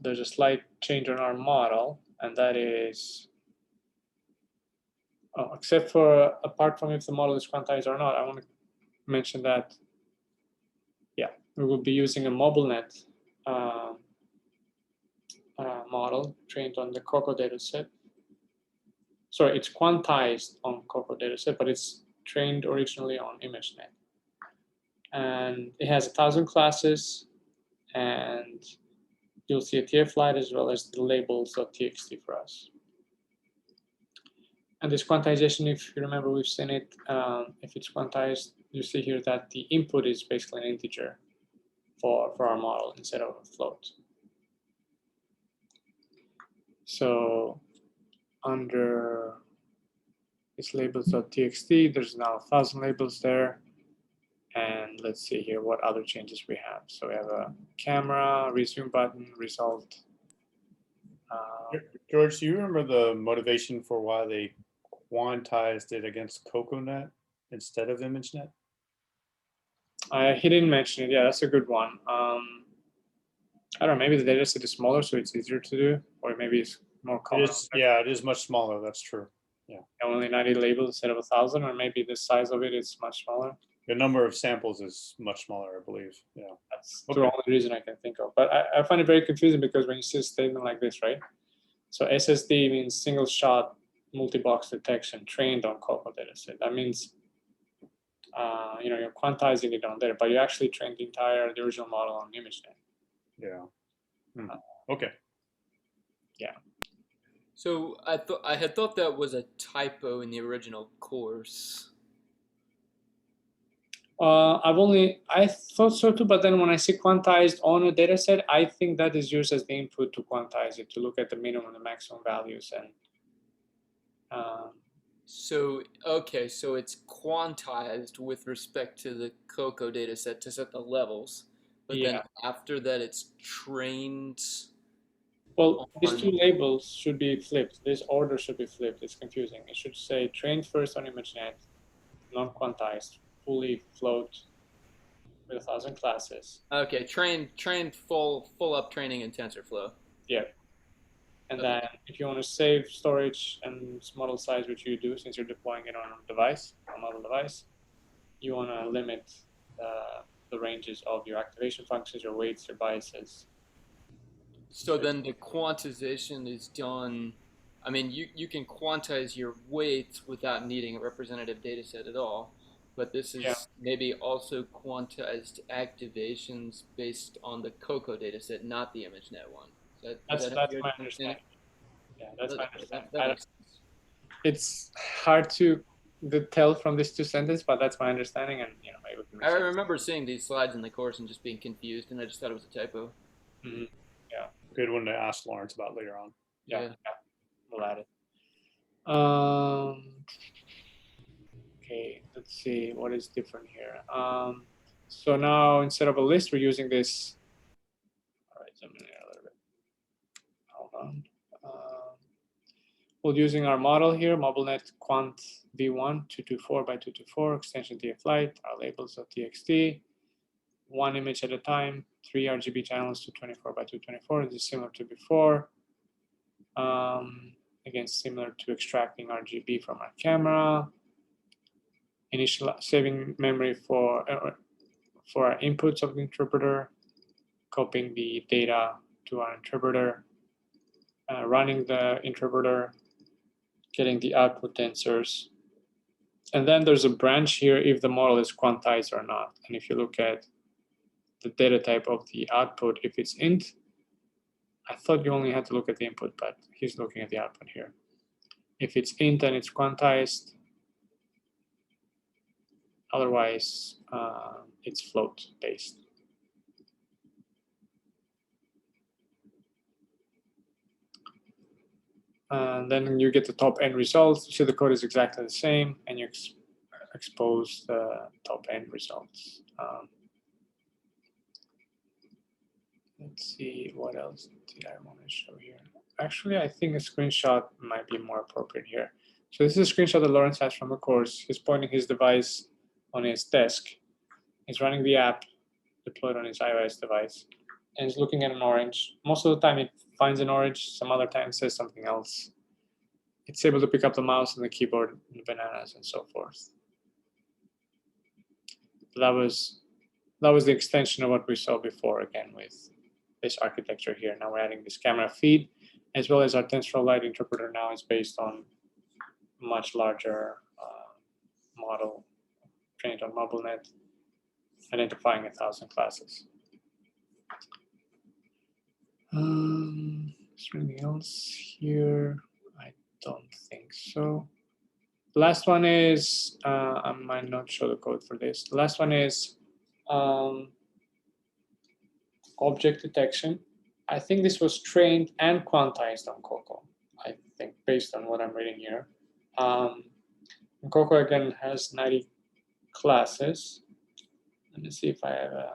there's a slight change on our model, and that is, except for apart from if the model is quantized or not, I want to mention that, yeah, we will be using a MobileNet model trained on the Coco dataset. Sorry, it's quantized on Coco dataset, but it's trained originally on ImageNet. And it has 1,000 classes, and you'll see a TF Lite as well as the labels.txt for us. And this quantization, if you remember, we've seen it. If it's quantized, you see here that the input is basically an integer for our model instead of a float. So under this labels.txt, there's now 1,000 labels there. And let's see here what other changes we have. So we have a camera, resume button, result. George, do you remember the motivation for why they quantized it against CocoNet instead of ImageNet? He didn't mention it. Yeah, that's a good one. I don't know, maybe the data set is smaller, so it's easier to do, or maybe it's more common. Yeah, it is much smaller. That's true. Yeah. Only 90 labels instead of 1,000, or maybe the size of it is much smaller. The number of samples is much smaller, I believe. Yeah. That's the only reason I can think of. But I find it very confusing because when you see a statement like this, right? So SSD means single shot multi-box detection trained on Coco dataset. That means you're quantizing it on there, but you actually trained the original model on ImageNet. Yeah. Okay. Yeah. So I had thought that was a typo in the original course. I thought so too, but then when I see quantized on a data set, I think that is used as the input to quantize it, to look at the minimum and the maximum values. And so, okay, so it's quantized with respect to the Cocoa data set to set the levels, but then yeah, after that it's trained well, these on, two labels should be flipped. This order should be flipped. It's confusing. It should say trained first on ImageNet, non-quantized, fully float with 1,000 classes. okay, trained full up training in TensorFlow. Yeah. And Okay. then if you want to save storage and model size, which you do since you're deploying it on a device, a model device, you want to limit the ranges of your activation functions, your weights, your biases. So then the quantization is done. I mean, you can quantize your weights without needing a representative data set at all, but this is Yeah. maybe also quantized activations based on the Cocoa data set, not the ImageNet one. That's how you're my understanding? understanding. Yeah, that's my Okay, understanding. that makes sense. It's hard to tell from these two sentences, but that's my understanding, and maybe it can make I sense. remember seeing these slides in the course and just being confused, and I just thought it was a typo. Mhm. Yeah, Good one to ask Lawrence about later on. yeah, Yeah. we'll add it. Okay, let's see what is different here. So now instead of a list, we're using this. All right, zoom in a little bit. Hold on. We're using our model here, MobileNet Quant V1 224 by 224 extension TF Lite, our labels of TXT, one image at a time, 3 RGB channels 224 by 224. This is similar to before. Again, similar to extracting RGB from our camera. Initial saving memory for our inputs of the interpreter, copying the data to our interpreter, running the interpreter, getting the output tensors. And then there's a branch here if the model is quantized or not. And if you look at the data type of the output, if it's int, I thought you only had to look at the input, but he's looking at the output here. If it's int and it's quantized, otherwise it's float based. And then you get the top end results. You see the code is exactly the same, and you expose the top end results. Let's see, what else did I want to show here? Actually, I think a screenshot might be more appropriate here. So this is a screenshot that Lawrence has from the course. He's pointing his device on his desk. He's running the app deployed on his iOS device, and he's looking at an orange. Most of the time it finds an orange, some other time it says something else. It's able to pick up the mouse and the keyboard and the bananas and so forth. That was the extension of what we saw before, again, with this architecture here. Now we're adding this camera feed, as well as our TensorFlow Lite interpreter now is based on a much larger model trained on MobileNet, identifying 1,000 classes. Is there anything else here? I don't think so. The last one is, I might not show the code for this. The last one is object detection. I think this was trained and quantized on Cocoa, I think, based on what I'm reading here. Cocoa, again, has 90 classes. Let me see if I have a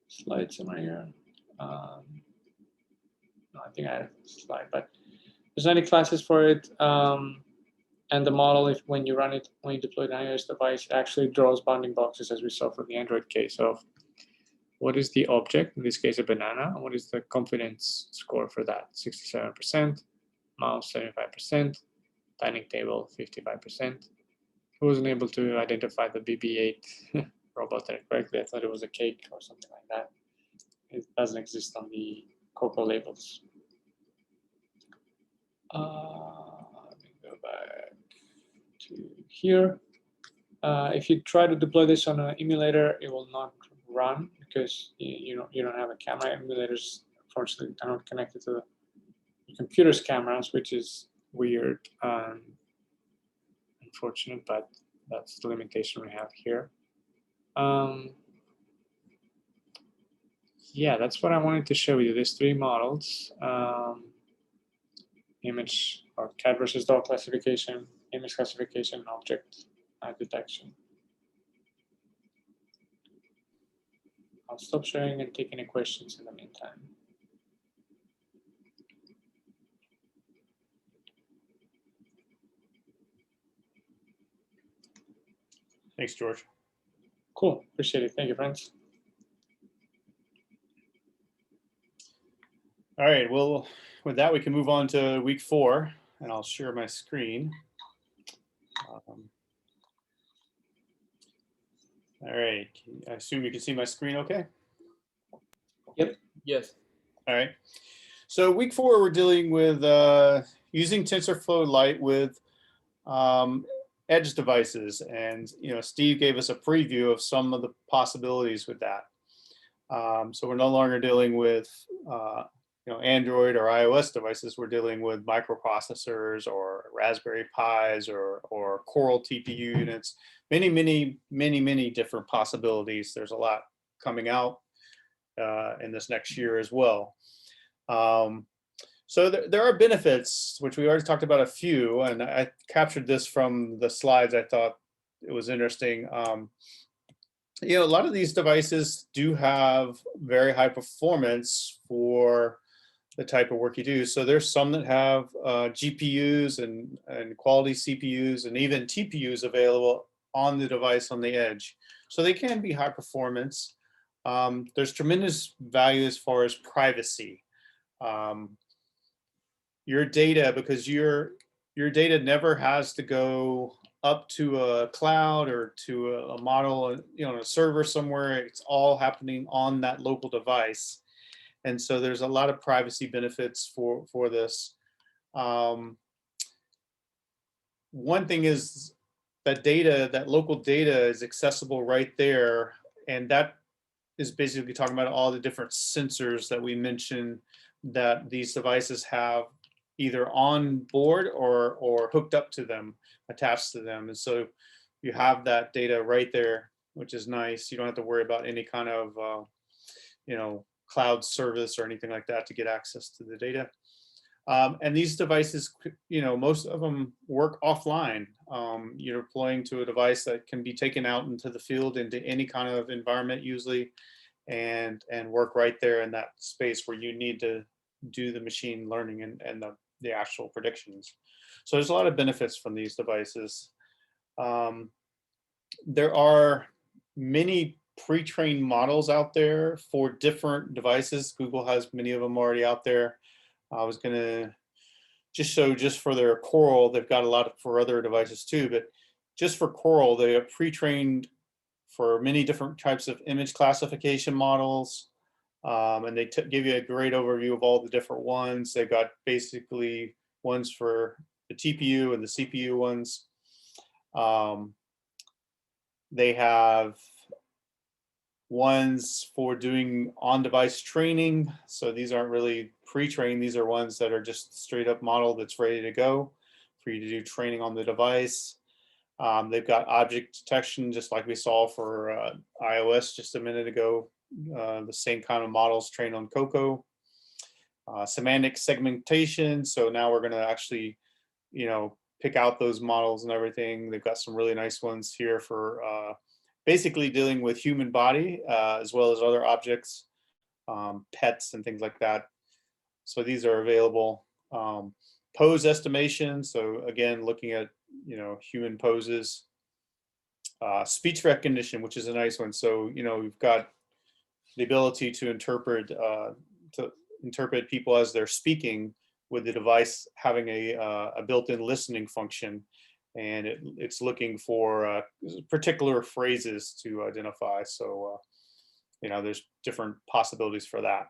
slide somewhere here. No, I think I have a slide, but there's 90 classes for it. And the model, when you run it, when you deploy the iOS device, it actually draws bounding boxes, as we saw for the Android case, of what is the object, in this case a banana, and what is the confidence score for that? 67%, mouse 75%, dining table 55%. Who wasn't able to identify the BB-8 robot there correctly? I thought it was a cake or something like that. It doesn't exist on the Cocoa labels. Let me go back to here. If you try to deploy this on an emulator, it will not run because you don't have a camera. Emulators, unfortunately, are not connected to the computer's cameras, which is weird and unfortunate. But that's the limitation we have here. Yeah, that's what I wanted to show you. These three models: image or cat versus dog classification, image classification, object detection. I'll stop sharing and take any questions in the meantime. Thanks, George. Cool, appreciate it. Thank you, friends. All right, well, with that, we can move on to week 4, and I'll share my screen. All right, I assume you can see my screen okay? Yep. Yes. All right. So week 4, we're dealing with using TensorFlow Lite with edge devices, and Steve gave us a preview of some of the possibilities with that. So we're no longer dealing with Android or iOS devices. We're dealing with microprocessors or Raspberry Pis or Coral TPU units. Many different possibilities. There's a lot coming out in this next year as well. So there are benefits, which we already talked about a few, and I captured this from the slides. I thought it was interesting. A lot of these devices do have very high performance for the type of work you do. So there's some that have GPUs and quality CPUs and even TPUs available on the device on the edge. So they can be high performance. There's tremendous value as far as privacy. Your data, because your data never has to go up to a cloud or to a model, on a server somewhere. It's all happening on that local device. And so there's a lot of privacy benefits for this. One thing is that local data is accessible right there. And that is basically talking about all the different sensors that we mentioned that these devices have either on board or hooked up to them, attached to them. And so you have that data right there, which is nice. You don't have to worry about any kind of, cloud service or anything like that to get access to the data. And these devices, most of them work offline. You're deploying to a device that can be taken out into the field, into any kind of environment usually, and work right there in that space where you need to do the machine learning and the actual predictions. So there's a lot of benefits from these devices. There are many pre-trained models out there for different devices. Google has many of them already out there. I was going to just show, just for their Coral, they've got a lot for other devices too, but just for Coral, they are pre-trained for many different types of image classification models. And they give you a great overview of all the different ones. They've got basically ones for the TPU and the CPU ones. They have ones for doing on-device training. So these aren't really pre-trained. These are ones that are just straight up model that's ready to go for you to do training on the device. They've got object detection, just like we saw for iOS just a minute ago. The same kind of models trained on Coco. Semantic segmentation. So now we're going to actually, pick out those models and everything. They've got some really nice ones here for basically dealing with human body as well as other objects, pets and things like that. So these are available. Pose estimation. So again, looking at, human poses. Speech recognition, which is a nice one. So, we've got the ability to interpret people as they're speaking, with the device having a built-in listening function, and it's looking for particular phrases to identify. So there's different possibilities for that.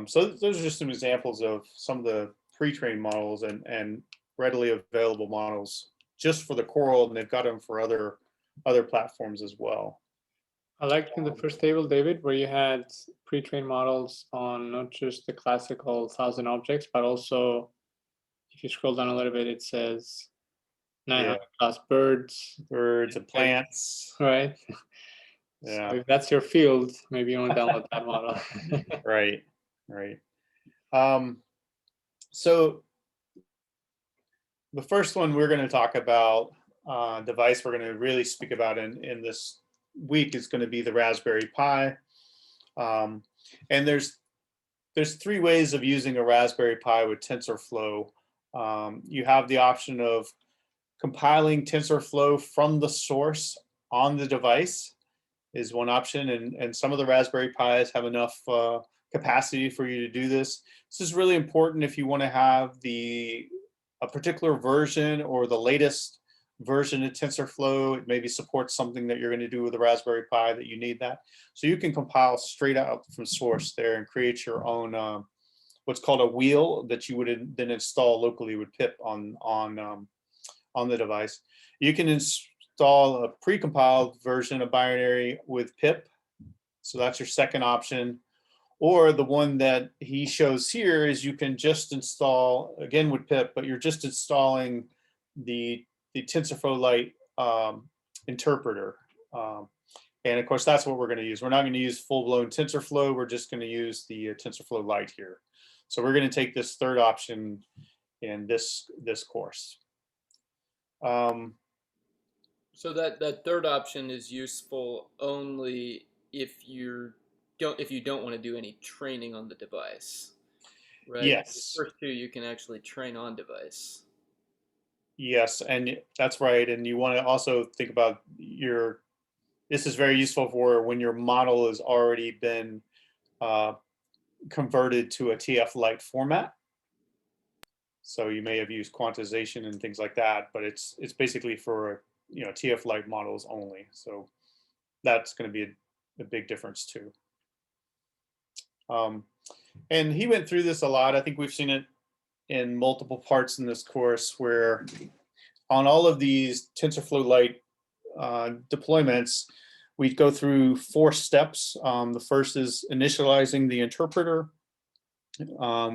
So those are just some examples of some of the pre-trained models and readily available models just for the Coral, and they've got them for other platforms as well. I liked in the first table, David, where you had pre-trained models on not just the classical 1,000 objects, but also, if you scroll down a little bit, it says 900 plus birds, birds and plants. right? Yeah. So if that's your field, maybe you want to download that model. Right. Right. So the first one we're going to talk about, device we're going to really speak about in this week is going to be the Raspberry Pi. And there's three ways of using a Raspberry Pi with TensorFlow. You have the option of compiling TensorFlow from the source on the device is one option, and some of the Raspberry Pis have enough capacity for you to do this. This is really important if you want to have a particular version or the latest version of TensorFlow. It maybe supports something that you're going to do with the Raspberry Pi that you need that. So you can compile straight out from source there and create your own what's called a wheel that you would then install locally with pip on the device. You can install a precompiled version of binary with pip. So that's your second option. Or the one that he shows here is you can just install, again with pip, but you're just installing the TensorFlow Lite interpreter. And of course, that's what we're going to use. We're not going to use full-blown TensorFlow. We're just going to use the TensorFlow Lite here. So we're going to take this third option in this course. So that third option is useful only if you don't want to do any training on the device, right? Yes. The first two you can actually train on device. Yes, and that's right. And you want to also think about this is very useful for when your model has already been converted to a TF Lite format. So you may have used quantization and things like that, but it's basically for TF Lite models only. So that's going to be a big difference too. And he went through this a lot. I think we've seen it in multiple parts in this course where on all of these TensorFlow Lite deployments, we go through 4 steps. The first is initializing the interpreter.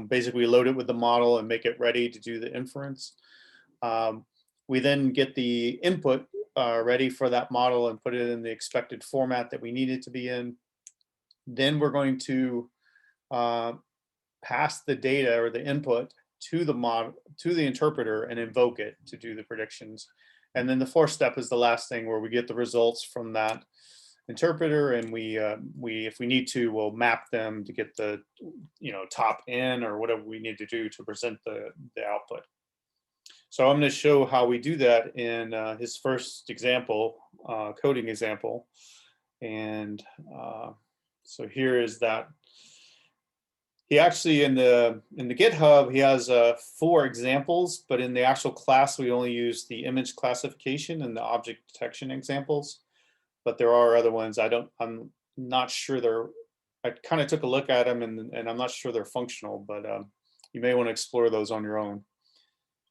Basically load it with the model and make it ready to do the inference. We then get the input ready for that model and put it in the expected format that we need it to be in. Then we're going to pass the data or the input to the model, to the interpreter, and invoke it to do the predictions. And then the 4th step is the last thing where we get the results from that interpreter, and we if we need to, we'll map them to get the top in or whatever we need to do to present the output. So I'm going to show how we do that in his first example, coding example. And so here is that. He actually in the GitHub, he has 4 examples, but in the actual class we only use the image classification and the object detection examples. But there are other ones. I'm not sure I kind of took a look at them and I'm not sure they're functional, but you may want to explore those on your own.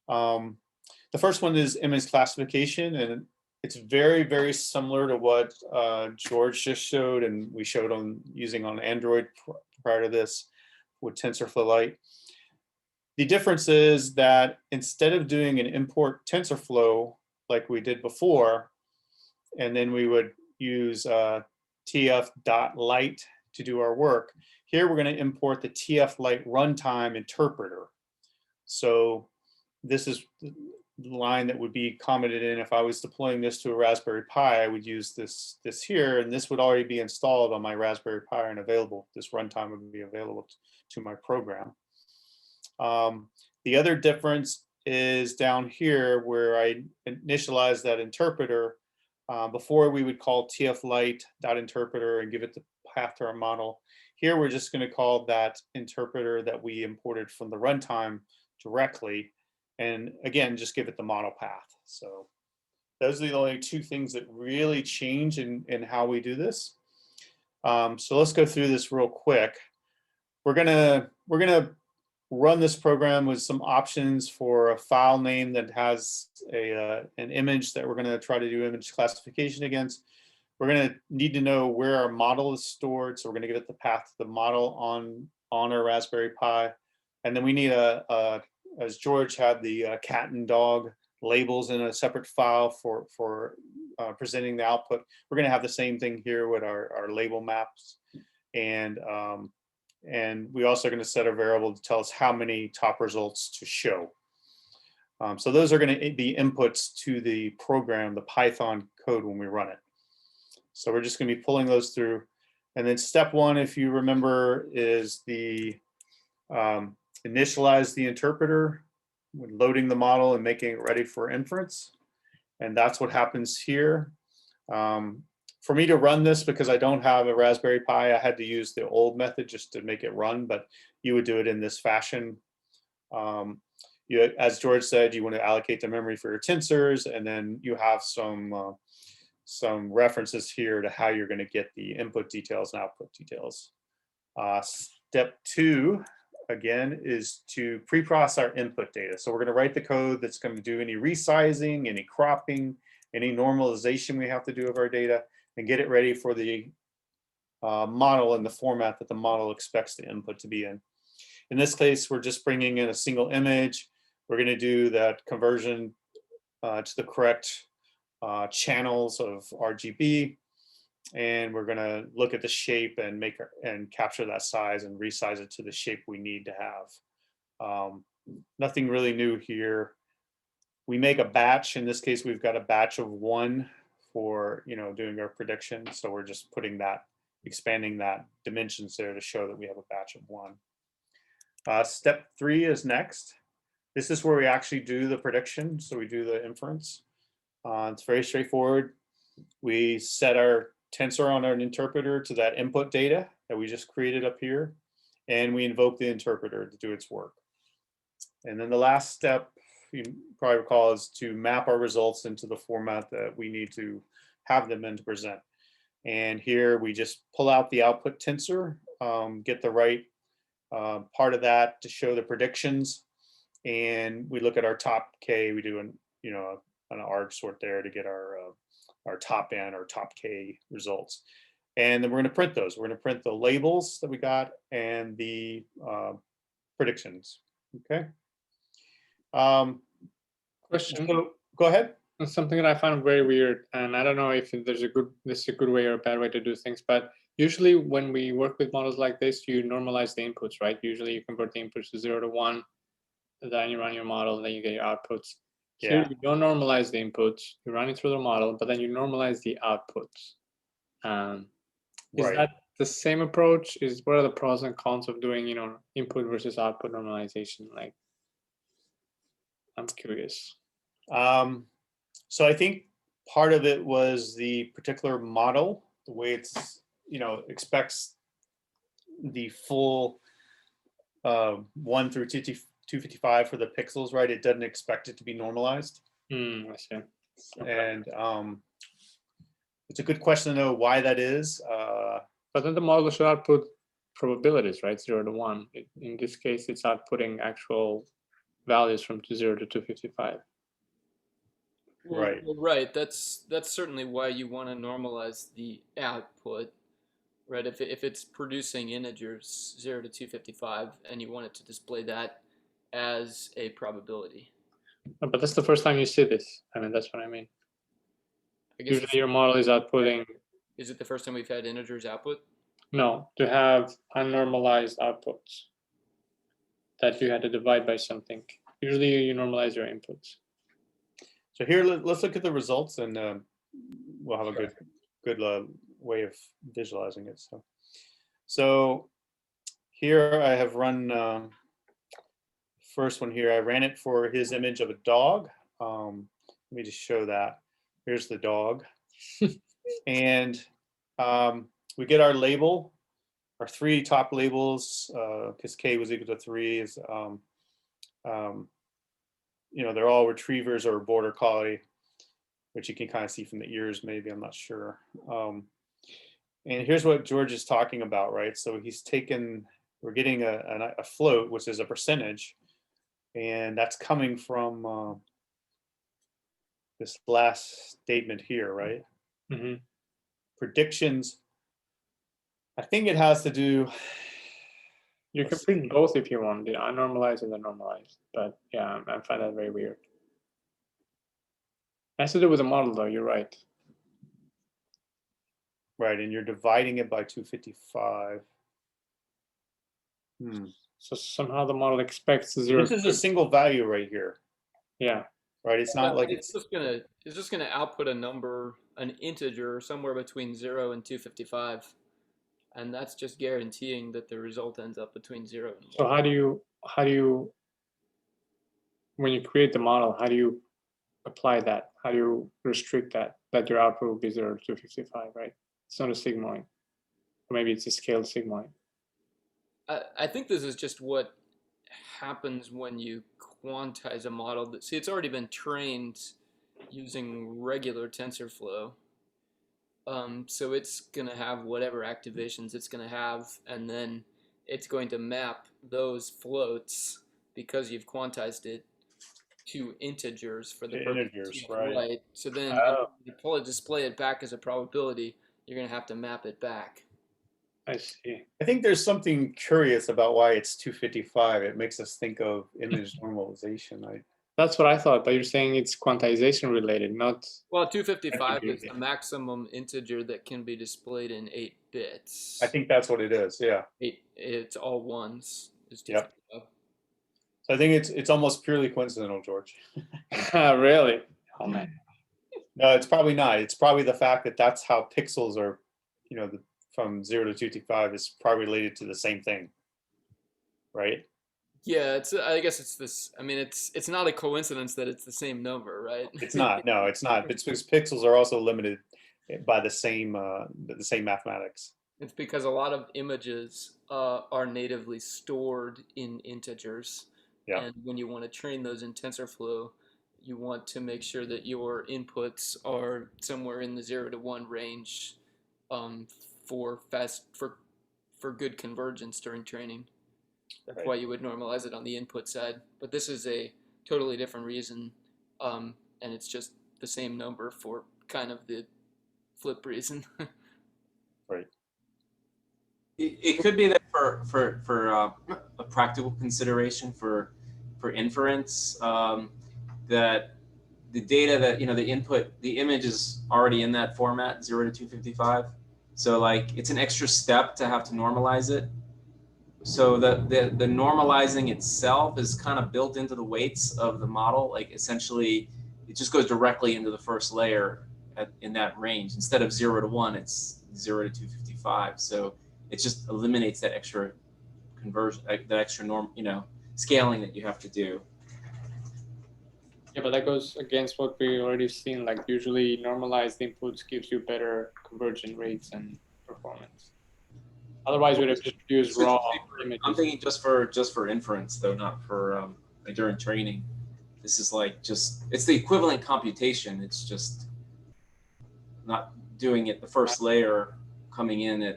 The first one is image classification, and it's very, very similar to what George just showed and we showed using on Android prior to this with TensorFlow Lite. The difference is that instead of doing an import TensorFlow like we did before, and then we would use tf.lite to do our work, here we're going to import the TF Lite runtime interpreter. So this is the line that would be commented in if I was deploying this to a Raspberry Pi. I would use this here, and this would already be installed on my Raspberry Pi and available. This runtime would be available to my program. The other difference is down here where I initialize that interpreter. Before we would call tf-lite.interpreter and give it the path to our model. Here we're just going to call that interpreter that we imported from the runtime directly, and again just give it the model path. So those are the only 2 things that really change in how we do this. So let's go through this real quick. We're gonna run this program with some options for a file name that has an image that we're going to try to do image classification against. We're going to need to know where our model is stored, so we're going to give it the path to the model on our Raspberry Pi. And then we need as George had the cat and dog labels in a separate file for presenting the output. We're going to have the same thing here with our label maps, and we also are going to set a variable to tell us how many top results to show. So those are going to be inputs to the program, the Python code when we run it. So we're just going to be pulling those through. And then step one, if you remember, is the initialize the interpreter, when loading the model and making it ready for inference. And that's what happens here. For me to run this, because I don't have a Raspberry Pi, I had to use the old method just to make it run, but you would do it in this fashion. As George said, you want to allocate the memory for your tensors, and then you have some references here to how you're going to get the input details and output details. Step two, again, is to pre-process our input data. So we're going to write the code that's going to do any resizing, any cropping, any normalization we have to do of our data, and get it ready for the model in the format that the model expects the input to be in. In this case, we're just bringing in a single image. We're going to do that conversion to the correct channels of RGB, and we're going to look at the shape and capture that size and resize it to the shape we need to have. Nothing really new here. We make a batch. In this case, we've got a batch of 1 for doing our prediction. So we're just putting that, expanding that dimensions there to show that we have a batch of 1. Step 3 is next. This is where we actually do the prediction. So we do the inference. It's very straightforward. We set our tensor on our interpreter to that input data that we just created up here, and we invoke the interpreter to do its work. And then the last step, you probably recall, is to map our results into the format that we need to have them in to present. And here we just pull out the output tensor, get the right part of that to show the predictions, and we look at our top K. We do an arg sort there to get our top N or top K results. And then we're going to print those. We're going to print the labels that we got and the predictions. Okay. Question. So, go ahead. Something that I found very weird, and I don't know if this is a good way or a bad way to do things, but usually when we work with models like this, you normalize the inputs, right? Usually you convert the inputs to 0 to 1, then you run your model, and then you get your outputs. Here, you don't normalize the inputs, you run it through the model, but then you normalize the outputs. Is that the same approach? What are the pros and cons of doing, input versus output normalization? Like, I'm curious. So I think part of it was the particular model, the way it's, expects the full 1 through 255 for the pixels, right? It doesn't expect it to be normalized. I see. And it's a good question to know why that is. But then the model should output probabilities, right? 0 to 1. In this case, it's outputting actual values from 0 to 255. Right. Well, right. That's certainly why you want to normalize the output, right? If it's producing integers 0 to 255, and you want it to display that as a probability. But that's the first time you see this. I mean, that's what I mean. I guess usually your model is outputting. Is it the first time we've had integers output? No, to have unnormalized outputs that you had to divide by something. Usually you normalize your inputs. So here, let's look at the results, and we'll have a good way of visualizing it. So here I have run first one here. I ran it for his image of a dog. Let me just show that. Here's the dog. And we get our label, our 3 top labels, because K was equal to 3 is, they're all retrievers or border collie, which you can kind of see from the ears, maybe, I'm not sure. And here's what George is talking about, right? So we're getting a float, which is a percentage, and that's coming from this last statement here, right? Mm-hmm. Predictions, I think it has to do. You can print both if you want, the unnormalized and the normalized. But yeah, I find that very weird. has to do with the model, though. You're right. Right, and you're dividing it by 255. So somehow the model expects 0. This is a single value right here, Yeah. right? It's not like it's just gonna output a number, an integer somewhere between 0 and 255, and that's just guaranteeing that the result ends up between 0 and 1. So how do you when you create the model, how do you apply that? How do you restrict that your output will be 0 to 255, right? It's not a sigmoid, or maybe it's a scaled sigmoid. I think this is just what happens when you quantize a model. See, it's already been trained using regular TensorFlow. So it's going to have whatever activations it's going to have, and then it's going to map those floats, because you've quantized it, to integers for the integers, purpose of right? Lite. So then you display it back as a probability, you're going to have to map it back. I see. I think there's something curious about why it's 255. It makes us think of image normalization. That's what I thought, but you're saying it's quantization related, not. Well, 255 is the maximum integer that can be displayed in 8 bits. I think that's what it is. Yeah. It's all ones. Is 255. Yep. So I think it's almost purely coincidental, George. Really? Oh man. No, it's probably not. It's probably the fact that that's how pixels are, from 0 to 255 is probably related to the same thing, right? Yeah, I guess it's this. I mean, it's not a coincidence that it's the same number, right? It's not. No, it's not. It's because pixels are also limited by the same mathematics. It's because a lot of images are natively stored in integers, and when you want to train those in TensorFlow, you want to make sure that your inputs are somewhere in the 0 to 1 range, for good convergence during training. That's why you would normalize it on the input side. But this is a totally different reason, and it's just the same number for kind of the flip reason. Right. It could be that for a practical consideration for inference, that the data that the input, the image is already in that format, 0 to 255. So like it's an extra step to have to normalize it. So the normalizing itself is kind of built into the weights of the model. Like essentially, it just goes directly into the first layer in that range. Instead of 0 to 1, it's 0 to 255. So it just eliminates that extra conversion, that extra scaling that you have to do. Yeah, but that goes against what we already seen. Like usually normalized inputs gives you better conversion rates and performance. Otherwise, we'd have just used raw images. I'm thinking just for inference, though, not for during training. This is like it's the equivalent computation. It's just not doing it the first layer coming in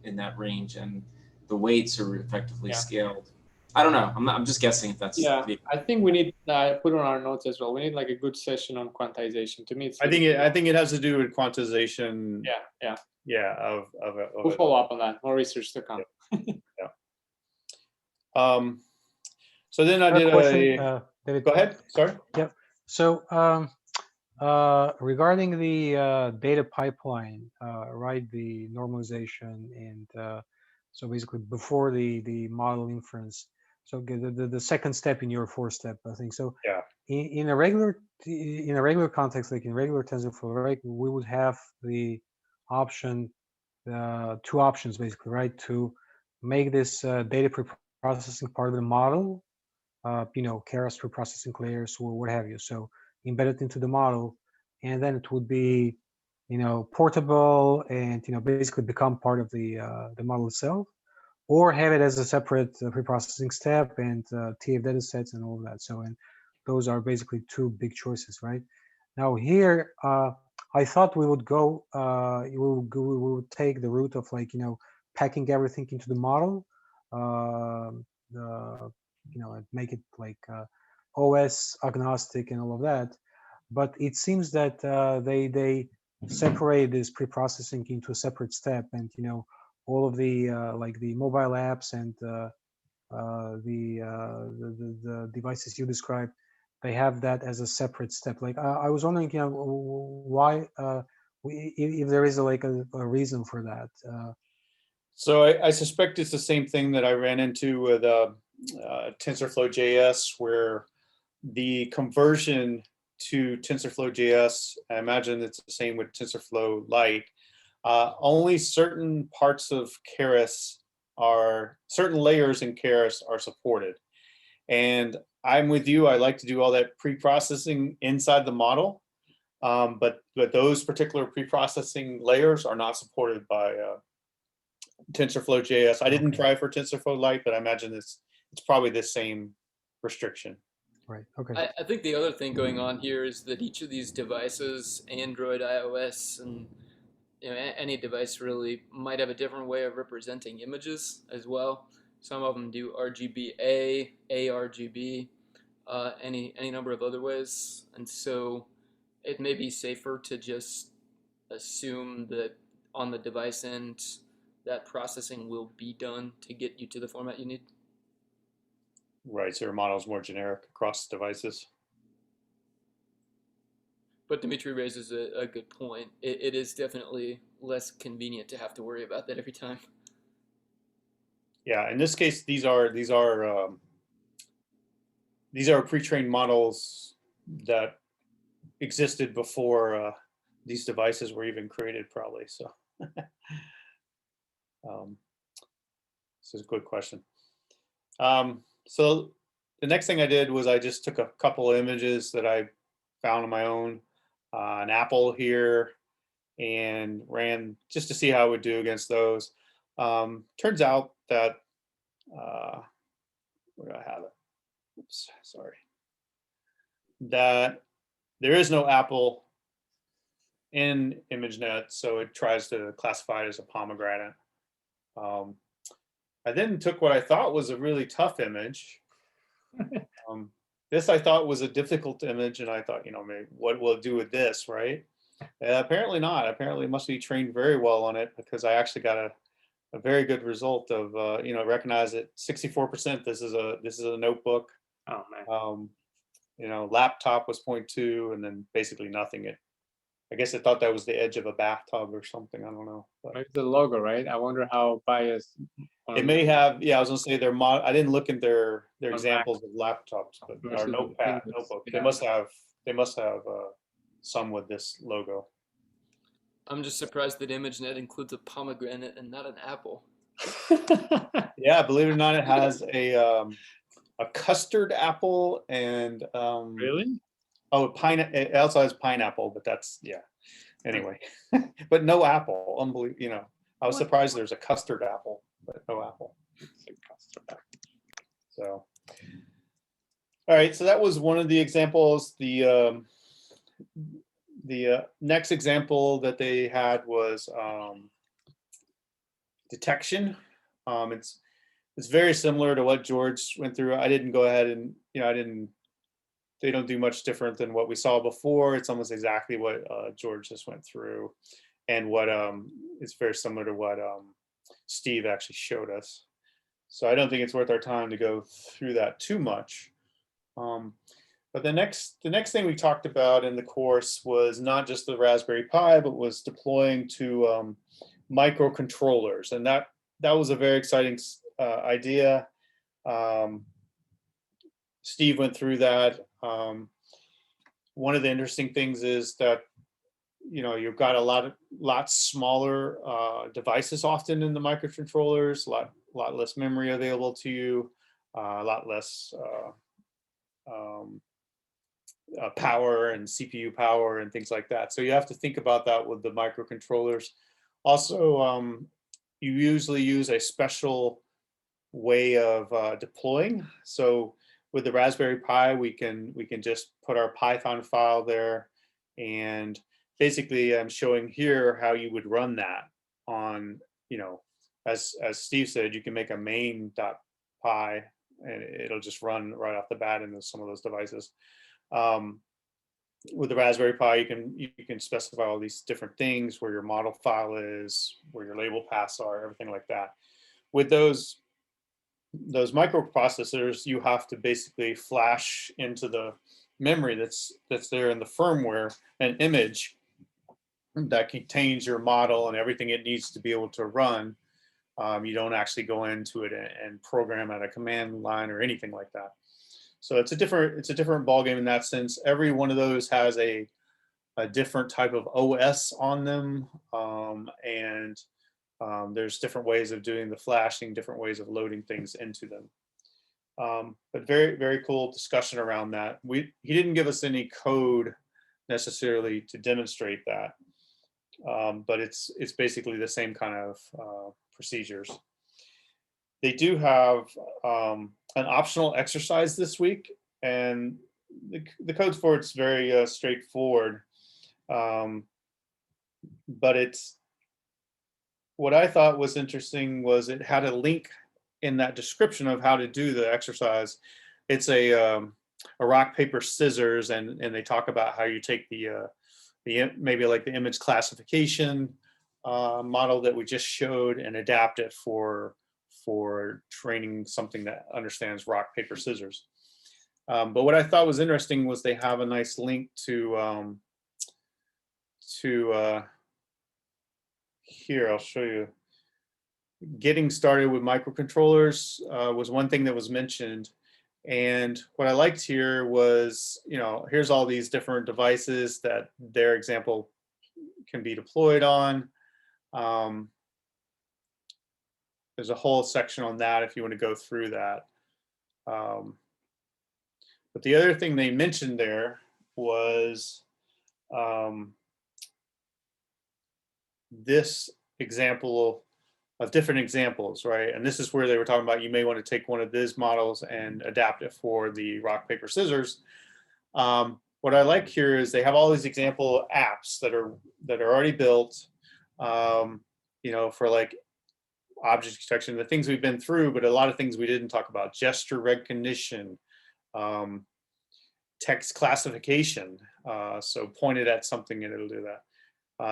in that range, and the weights are effectively scaled. I don't know. I'm just guessing if that's. Yeah, I think we need put on our notes as well. We need like a good session on quantization. To me, it's. I think it has to do with quantization. Yeah. Yeah. We'll follow up on that. More research to come. Yeah. So then I did David, go ahead. Sorry. Yeah. So regarding the data pipeline, right? The normalization and so basically before the model inference. So the second step in your 4-step, I think. So yeah. In a regular context, like in regular TensorFlow, right? We would have the option, 2 options basically, right? To make this data pre-processing part of the model, Keras pre-processing layers or what have you. So embed it into the model, and then it would be, portable and basically become part of the model itself, or have it as a separate pre-processing step and TF data sets and all of that. So, and those are basically 2 big choices, right? Now here, I thought we would go, we would take the route of like, packing everything into the model, and make it like OS agnostic and all of that. But it seems that they separate this pre-processing into a separate step, and all of the like the mobile apps and the devices you described, they have that as a separate step. Like I was wondering, you know, why if there is like a reason for that. So I suspect it's the same thing that I ran into with TensorFlow.js, where the conversion to TensorFlow.js, I imagine it's the same with TensorFlow Lite. Only certain parts of Keras certain layers in Keras are supported. And I'm with you. I like to do all that pre-processing inside the model, but those particular pre-processing layers are not supported by TensorFlow.js. I didn't try for TensorFlow Lite, but I imagine it's probably the same restriction. Right. Okay. I think the other thing going on here is that each of these devices, Android, iOS, and any device really, might have a different way of representing images as well. Some of them do RGBA, ARGB, any number of other ways, and so it may be safer to just assume that on the device end, that processing will be done to get you to the format you need. Right, so your model is more generic across devices. But Dimitri raises a good point. It is definitely less convenient to have to worry about that every time. Yeah, in this case, these are pre-trained models that existed before these devices were even created, probably. So, this is a good question. So the next thing I did was I just took a couple of images that I found on my own, an apple here, and ran just to see how it would do against those. Turns out that, where do I have it? Oops, sorry. That there is no apple in ImageNet, so it tries to classify it as a pomegranate. I then took what I thought was a really tough image. This I thought was a difficult image, and I thought, maybe what will it do with this, right? Apparently not. Apparently it must be trained very well on it, because I actually got a very good result of, recognize it 64%. This is a notebook. Oh man. Laptop was 0.2, and then basically nothing. I guess it thought that was the edge of a bathtub or something. I don't know. But Maybe the logo, right? I wonder how biased. it may have. Yeah, I was gonna say I didn't look at their On examples of laptops, but our versus Windows, notebook. yeah. They must have some with this logo. I'm just surprised that ImageNet includes a pomegranate and not an apple. Yeah, believe it or not, it has a custard apple and Really? oh, it also has pineapple, but that's, yeah. Anyway, but no apple. Unbelievable. I was surprised there's a custard apple, but no apple. It's a custard apple. So, all right. So that was one of the examples. The next example that they had was detection. It's very similar to what George went through. I didn't go ahead and they don't do much different than what we saw before. It's almost exactly what George just went through, and what it's very similar to what Steve actually showed us. So I don't think it's worth our time to go through that too much. But the next thing we talked about in the course was not just the Raspberry Pi, but was deploying to microcontrollers, and that was a very exciting idea. Steve went through that. One of the interesting things is that you've got a lot smaller devices often in the microcontrollers, a lot less memory available to you, a lot less power and CPU power and things like that. So you have to think about that with the microcontrollers. Also, you usually use a special way of deploying. So with the Raspberry Pi, we can just put our Python file there, and basically I'm showing here how you would run that on, as Steve said, you can make a main.py and it'll just run right off the bat into some of those devices. With the Raspberry Pi, you can specify all these different things, where your model file is, where your label paths are, everything like that. With those microprocessors, you have to basically flash into the memory that's there in the firmware, an image that contains your model and everything it needs to be able to run. You don't actually go into it and program at a command line or anything like that. So it's a different ballgame in that sense. Every one of those has a different type of OS on them, and there's different ways of doing the flashing, different ways of loading things into them. But very, very cool discussion around that. He didn't give us any code necessarily to demonstrate that, but it's basically the same kind of procedures. They do have an optional exercise this week, and the codes for it's very straightforward. But it's, what I thought was interesting was it had a link in that description of how to do the exercise. It's a rock, paper, scissors, and they talk about how you take the maybe like the image classification model that we just showed and adapt it for training something that understands rock, paper, scissors. But what I thought was interesting was they have a nice link to here, I'll show you. Getting started with microcontrollers was one thing that was mentioned. And what I liked here was, here's all these different devices that their example can be deployed on. There's a whole section on that if you want to go through that. But the other thing they mentioned there was this example of different examples, right? And this is where they were talking about you may want to take one of these models and adapt it for the rock, paper, scissors. What I like here is they have all these example apps that are already built, for like object detection, the things we've been through, but a lot of things we didn't talk about: gesture recognition, text classification. So pointed at something and it'll do that.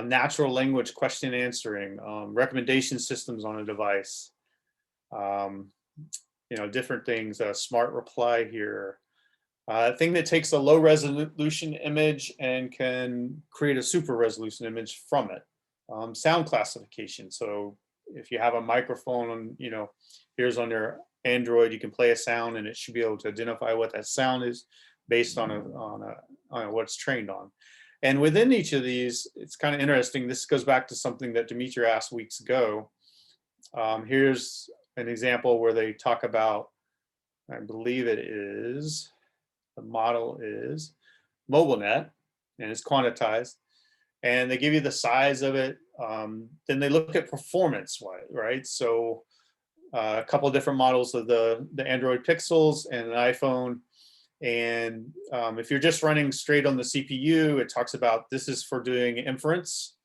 Natural language question answering, recommendation systems on a device, different things, smart reply here. A thing that takes a low resolution image and can create a super resolution image from it. Sound classification. So if you have a microphone, here's on your Android, you can play a sound and it should be able to identify what that sound is based on what it's trained on. And within each of these, it's kind of interesting. This goes back to something that Dimitri asked weeks ago. Here's an example where they talk about, I believe it is, the model is MobileNet, and it's quantized. And they give you the size of it. Then they look at performance, right? So a couple of different models of the Android Pixels and an iPhone. And if you're just running straight on the CPU, it talks about this is for doing inference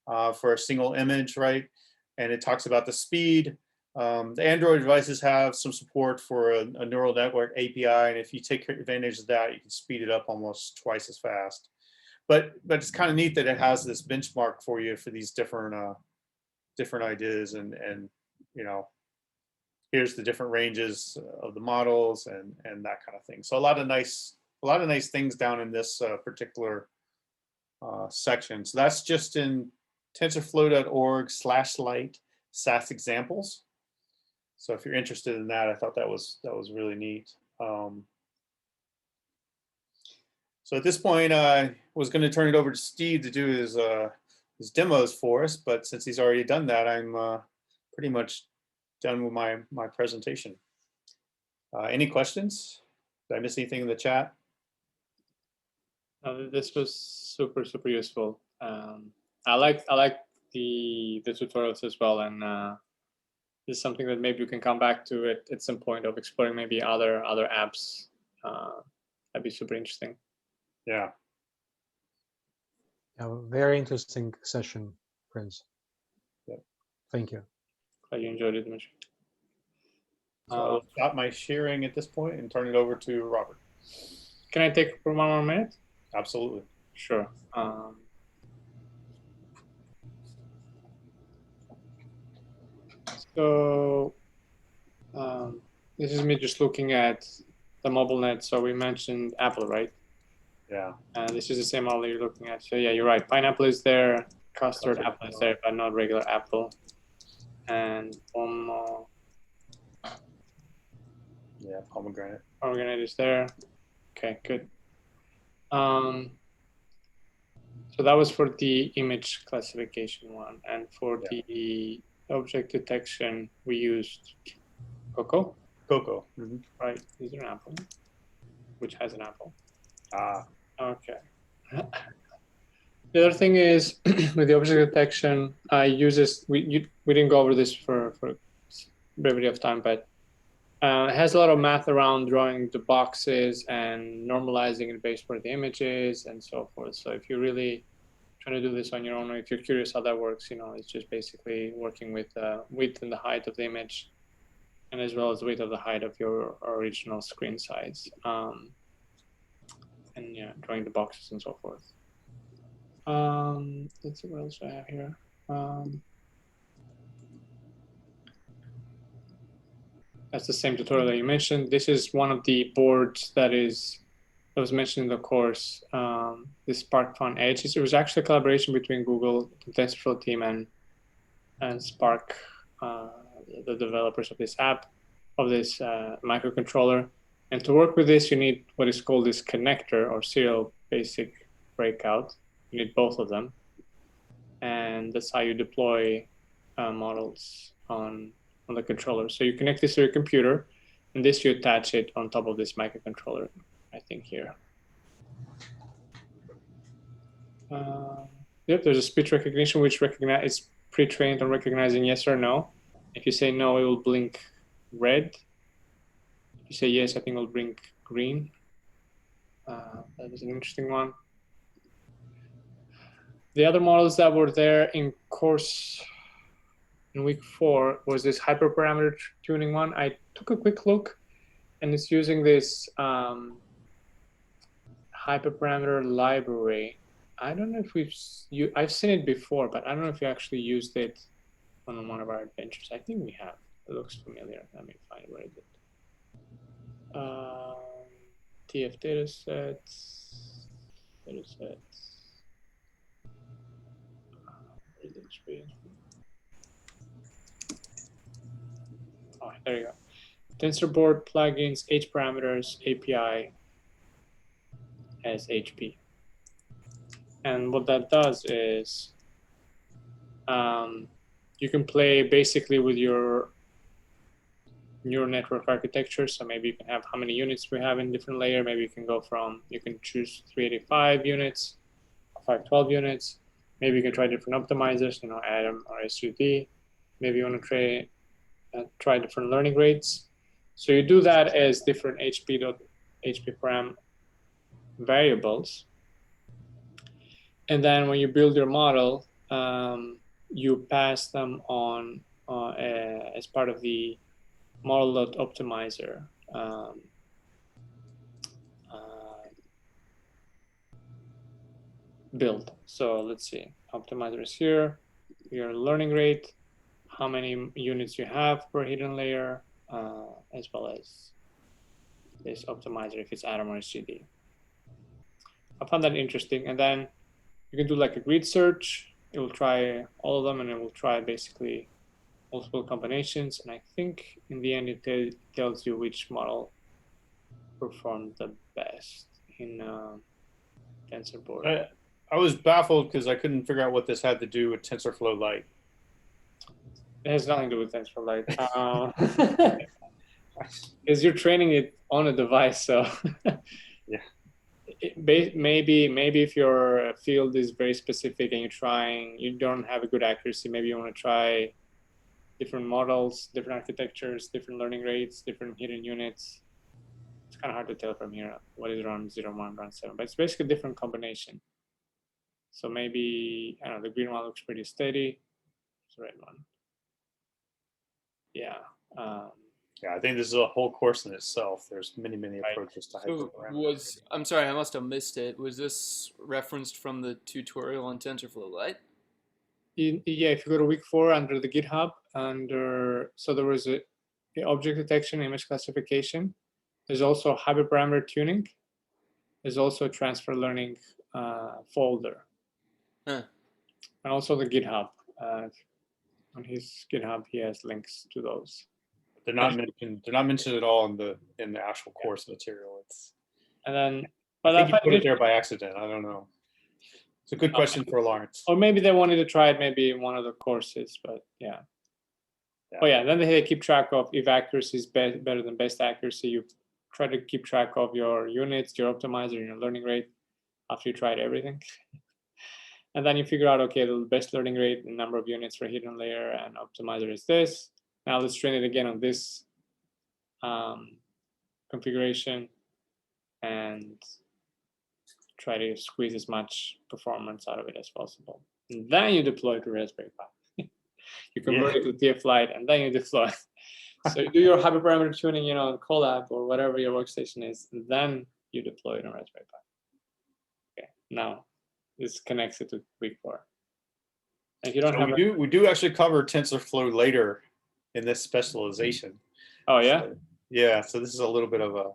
for a single image, right? And it talks about the speed. The Android devices have some support for a neural network API, and if you take advantage of that, you can speed it up almost twice as fast. But it's kind of neat that it has this benchmark for you for these different ideas, and here's the different ranges of the models and that kind of thing. So a lot of nice things down in this particular section. So that's just in tensorflow.org/lite SAS examples. So if you're interested in that, I thought that was really neat. So at this point, I was going to turn it over to Steve to do his demos for us, but since he's already done that, I'm pretty much done with my presentation. Any questions? Did I miss anything in the chat? This was super useful. I like the tutorials as well, and this is something that maybe you can come back to at some point of exploring maybe other apps. That'd be super interesting. Yeah. Very interesting session, Prince. Yeah. Thank you. Glad you enjoyed it, Dimitri. So I'll stop my sharing at this point and turn it over to Robert. Can I take one more minute? Absolutely. Sure. So this is me just looking at the MobileNet. So we mentioned Apple, right? Yeah. This is the same model you're looking at. So yeah, you're right. Pineapple is there, custard apple is there, but not regular apple. And Yeah, pomegranate. pomegranate is there. Okay, good. So that was for the image classification one. And for the object detection, we used Cocoa. Cocoa. Right. Is there an apple? Which has an apple? Ah. Okay. The other thing is with the object detection, we didn't go over this for brevity of time, but it has a lot of math around drawing the boxes and normalizing it based where the image is and so forth. So if you're really trying to do this on your own, or if you're curious how that works, it's just basically working with the width and the height of the image, and as well as the width of the height of your original screen size, and yeah, drawing the boxes and so forth. Let's see what else I have here. That's the same tutorial that you mentioned. This is one of the boards that was mentioned in the course. This Spark Fun Edge. It was actually a collaboration between Google, the TensorFlow team, and Spark, the developers of this app, of this microcontroller. And to work with this, you need what is called this connector or serial basic breakout. You need both of them. And that's how you deploy models on the controller. So you connect this to your computer, and this you attach it on top of this microcontroller, I think here. Yep, there's a speech recognition which is pre-trained on recognizing yes or no. If you say no, it will blink red. If you say yes, I think it will blink green. That was an interesting one. The other models that were there in course in week 4 was this hyperparameter tuning one. I took a quick look, and it's using this hyperparameter library. I don't know if I've seen it before, but I don't know if you actually used it on one of our adventures. I think we have. It looks familiar. Let me find where is it. TF datasets. Oh, there you go. TensorBoard plugins, H parameters, API as HP. And what that does is you can play basically with your neural network architecture. So maybe you can have how many units we have in different layer. Maybe you can go from, you can choose 385 units, 512 units. Maybe you can try different optimizers, Atom or SUD. Maybe you want to try different learning rates. So you do that as different HP param variables. And then when you build your model, you pass them on as part of the model.optimizer build. So let's see, optimizer is here, your learning rate, how many units you have per hidden layer, as well as this optimizer if it's Atom or SGD. I found that interesting. And then you can do like a grid search. It will try all of them, and it will try basically multiple combinations. And I think in the end, it tells you which model performed the best in TensorBoard. I was baffled because I couldn't figure out what this had to do with TensorFlow Lite. It has nothing to do with TensorFlow Lite. Because you're training it on a device, so yeah. Maybe if your field is very specific and you don't have a good accuracy, maybe you want to try different models, different architectures, different learning rates, different hidden units. It's kind of hard to tell from here what is around 0.1, around 7, but it's basically a different combination. So maybe, I don't know, the green one looks pretty steady. It's the red one. Yeah. Yeah, I think this is a whole course in itself. There's many approaches to hyperparameter. I'm sorry, I must have missed it. Was this referenced from the tutorial on TensorFlow Lite? Yeah, if you go to week 4 under the GitHub, so there was the object detection, image classification. There's also hyperparameter tuning. there's also a transfer learning folder. Huh. And also the GitHub. On his GitHub, he has links to those. They're not mentioned. They're not mentioned at all in the actual course material. It's. And then, I think you put it there by accident. I don't know. It's a good question for Lawrence. Or maybe they wanted to try it maybe in one of the courses, but yeah. Oh yeah, then they keep track of if accuracy is better than best accuracy. You try to keep track of your units, your optimizer, and your learning rate after you tried everything. And then you figure out, okay, the best learning rate, the number of units for hidden layer and optimizer is this. Now let's train it again on this configuration and try to squeeze as much performance out of it as possible. And then you deploy it to Raspberry Pi. You convert it to TF Lite and then you deploy it. So you do your hyperparameter tuning, you know, in Colab or whatever your workstation is, and then you deploy it on Raspberry Pi. Okay, now this connects it to week 4. If you don't have we do actually cover TensorFlow later in this specialization. Oh yeah? So, yeah, so this is a little bit of a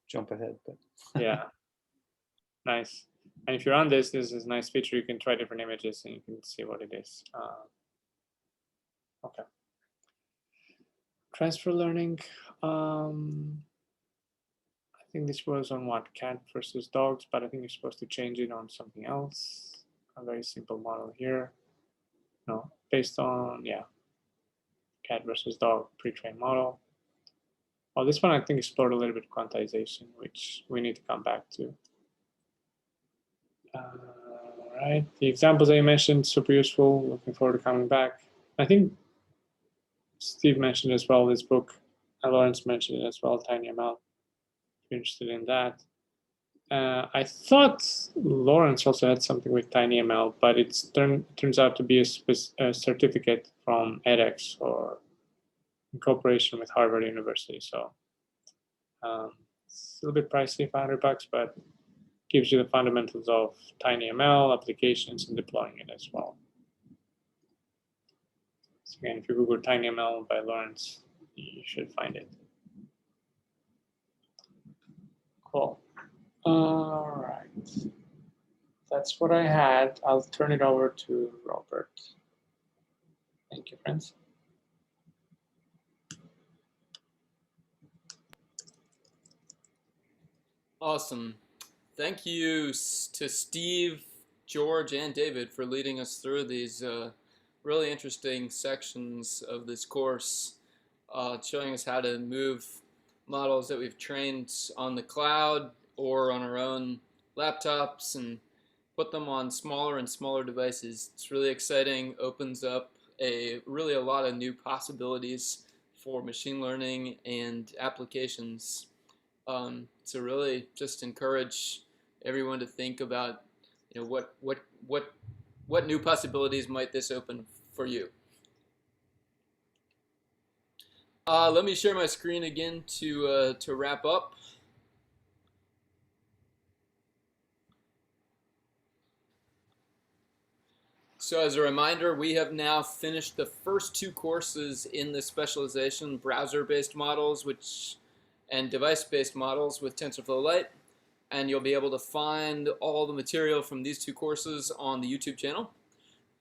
jump ahead. But yeah. Nice. And if you're on this is a nice feature. You can try different images and you can see what it is. Okay. Transfer learning. I think this was on what? Cat versus dogs, but I think you're supposed to change it on something else. A very simple model here. No, based on, yeah, cat versus dog pre-trained model. Oh, this one I think explored a little bit of quantization, which we need to come back to. All right, the examples that you mentioned, super useful. Looking forward to coming back. I think Steve mentioned as well this book, and Lawrence mentioned it as well, TinyML. If you're interested in that. I thought Lawrence also had something with TinyML, but it turns out to be a certificate from edX or in cooperation with Harvard University. So it's a little bit pricey, $500, but gives you the fundamentals of TinyML applications and deploying it as well. So again, if you Google TinyML by Lawrence, you should find it. Cool. All right. That's what I had. I'll turn it over to Robert. Thank you, friends. Awesome. Thank you to Steve, George, and David for leading us through these really interesting sections of this course, showing us how to move models that we've trained on the cloud or on our own laptops and put them on smaller and smaller devices. It's really exciting, opens up really a lot of new possibilities for machine learning and applications. So really just encourage everyone to think about, you know, what new possibilities might this open for you. Let me share my screen again to wrap up. So as a reminder, we have now finished the first 2 courses in the specialization, browser-based models and device-based models with TensorFlow Lite. And you'll be able to find all the material from these 2 courses on the YouTube channel.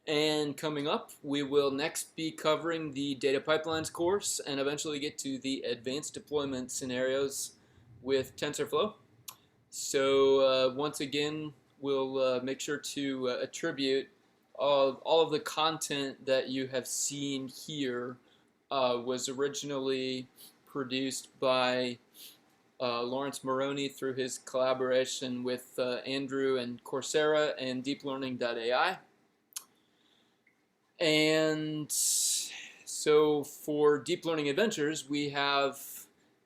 And coming up, we will next be covering the data pipelines course and eventually get to the advanced deployment scenarios with TensorFlow. So once again, we'll make sure to attribute all of the content that you have seen here was originally produced by Lawrence Moroney through his collaboration with Andrew and Coursera and deeplearning.ai. And so for Deep Learning Adventures, we have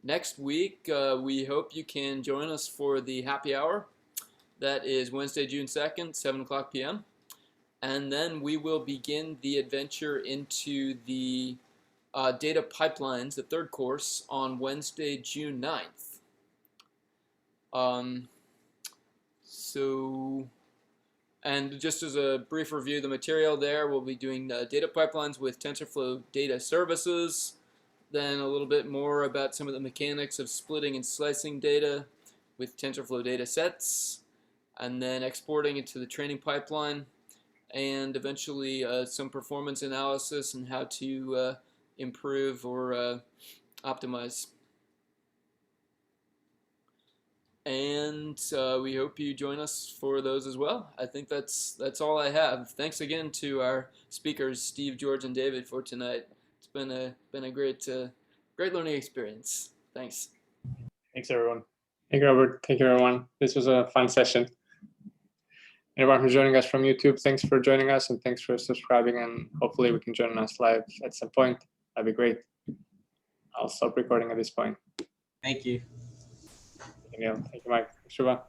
next week, we hope you can join us for the happy hour. That is Wednesday, June 2nd, 7 o'clock p.m. And then we will begin the adventure into the data pipelines, the 3rd course, on Wednesday, June 9th. And just as a brief review of the material there, we'll be doing data pipelines with TensorFlow data services, then a little bit more about some of the mechanics of splitting and slicing data, with TensorFlow data sets, and then exporting it to the training pipeline, and eventually some performance analysis and how to improve or optimize. And we hope you join us for those as well. I think that's all I have. Thanks again to our speakers, Steve, George, and David, for tonight. It's been a great learning experience. Thanks. Thanks, everyone. Thank you, Robert. Thank you, everyone. This was a fun session. Everyone who's joining us from YouTube, thanks for joining us, and thanks for subscribing, and hopefully we can join us live at some point. That'd be great. I'll stop recording at this point. Thank you. Thank you, Mike. Shubha.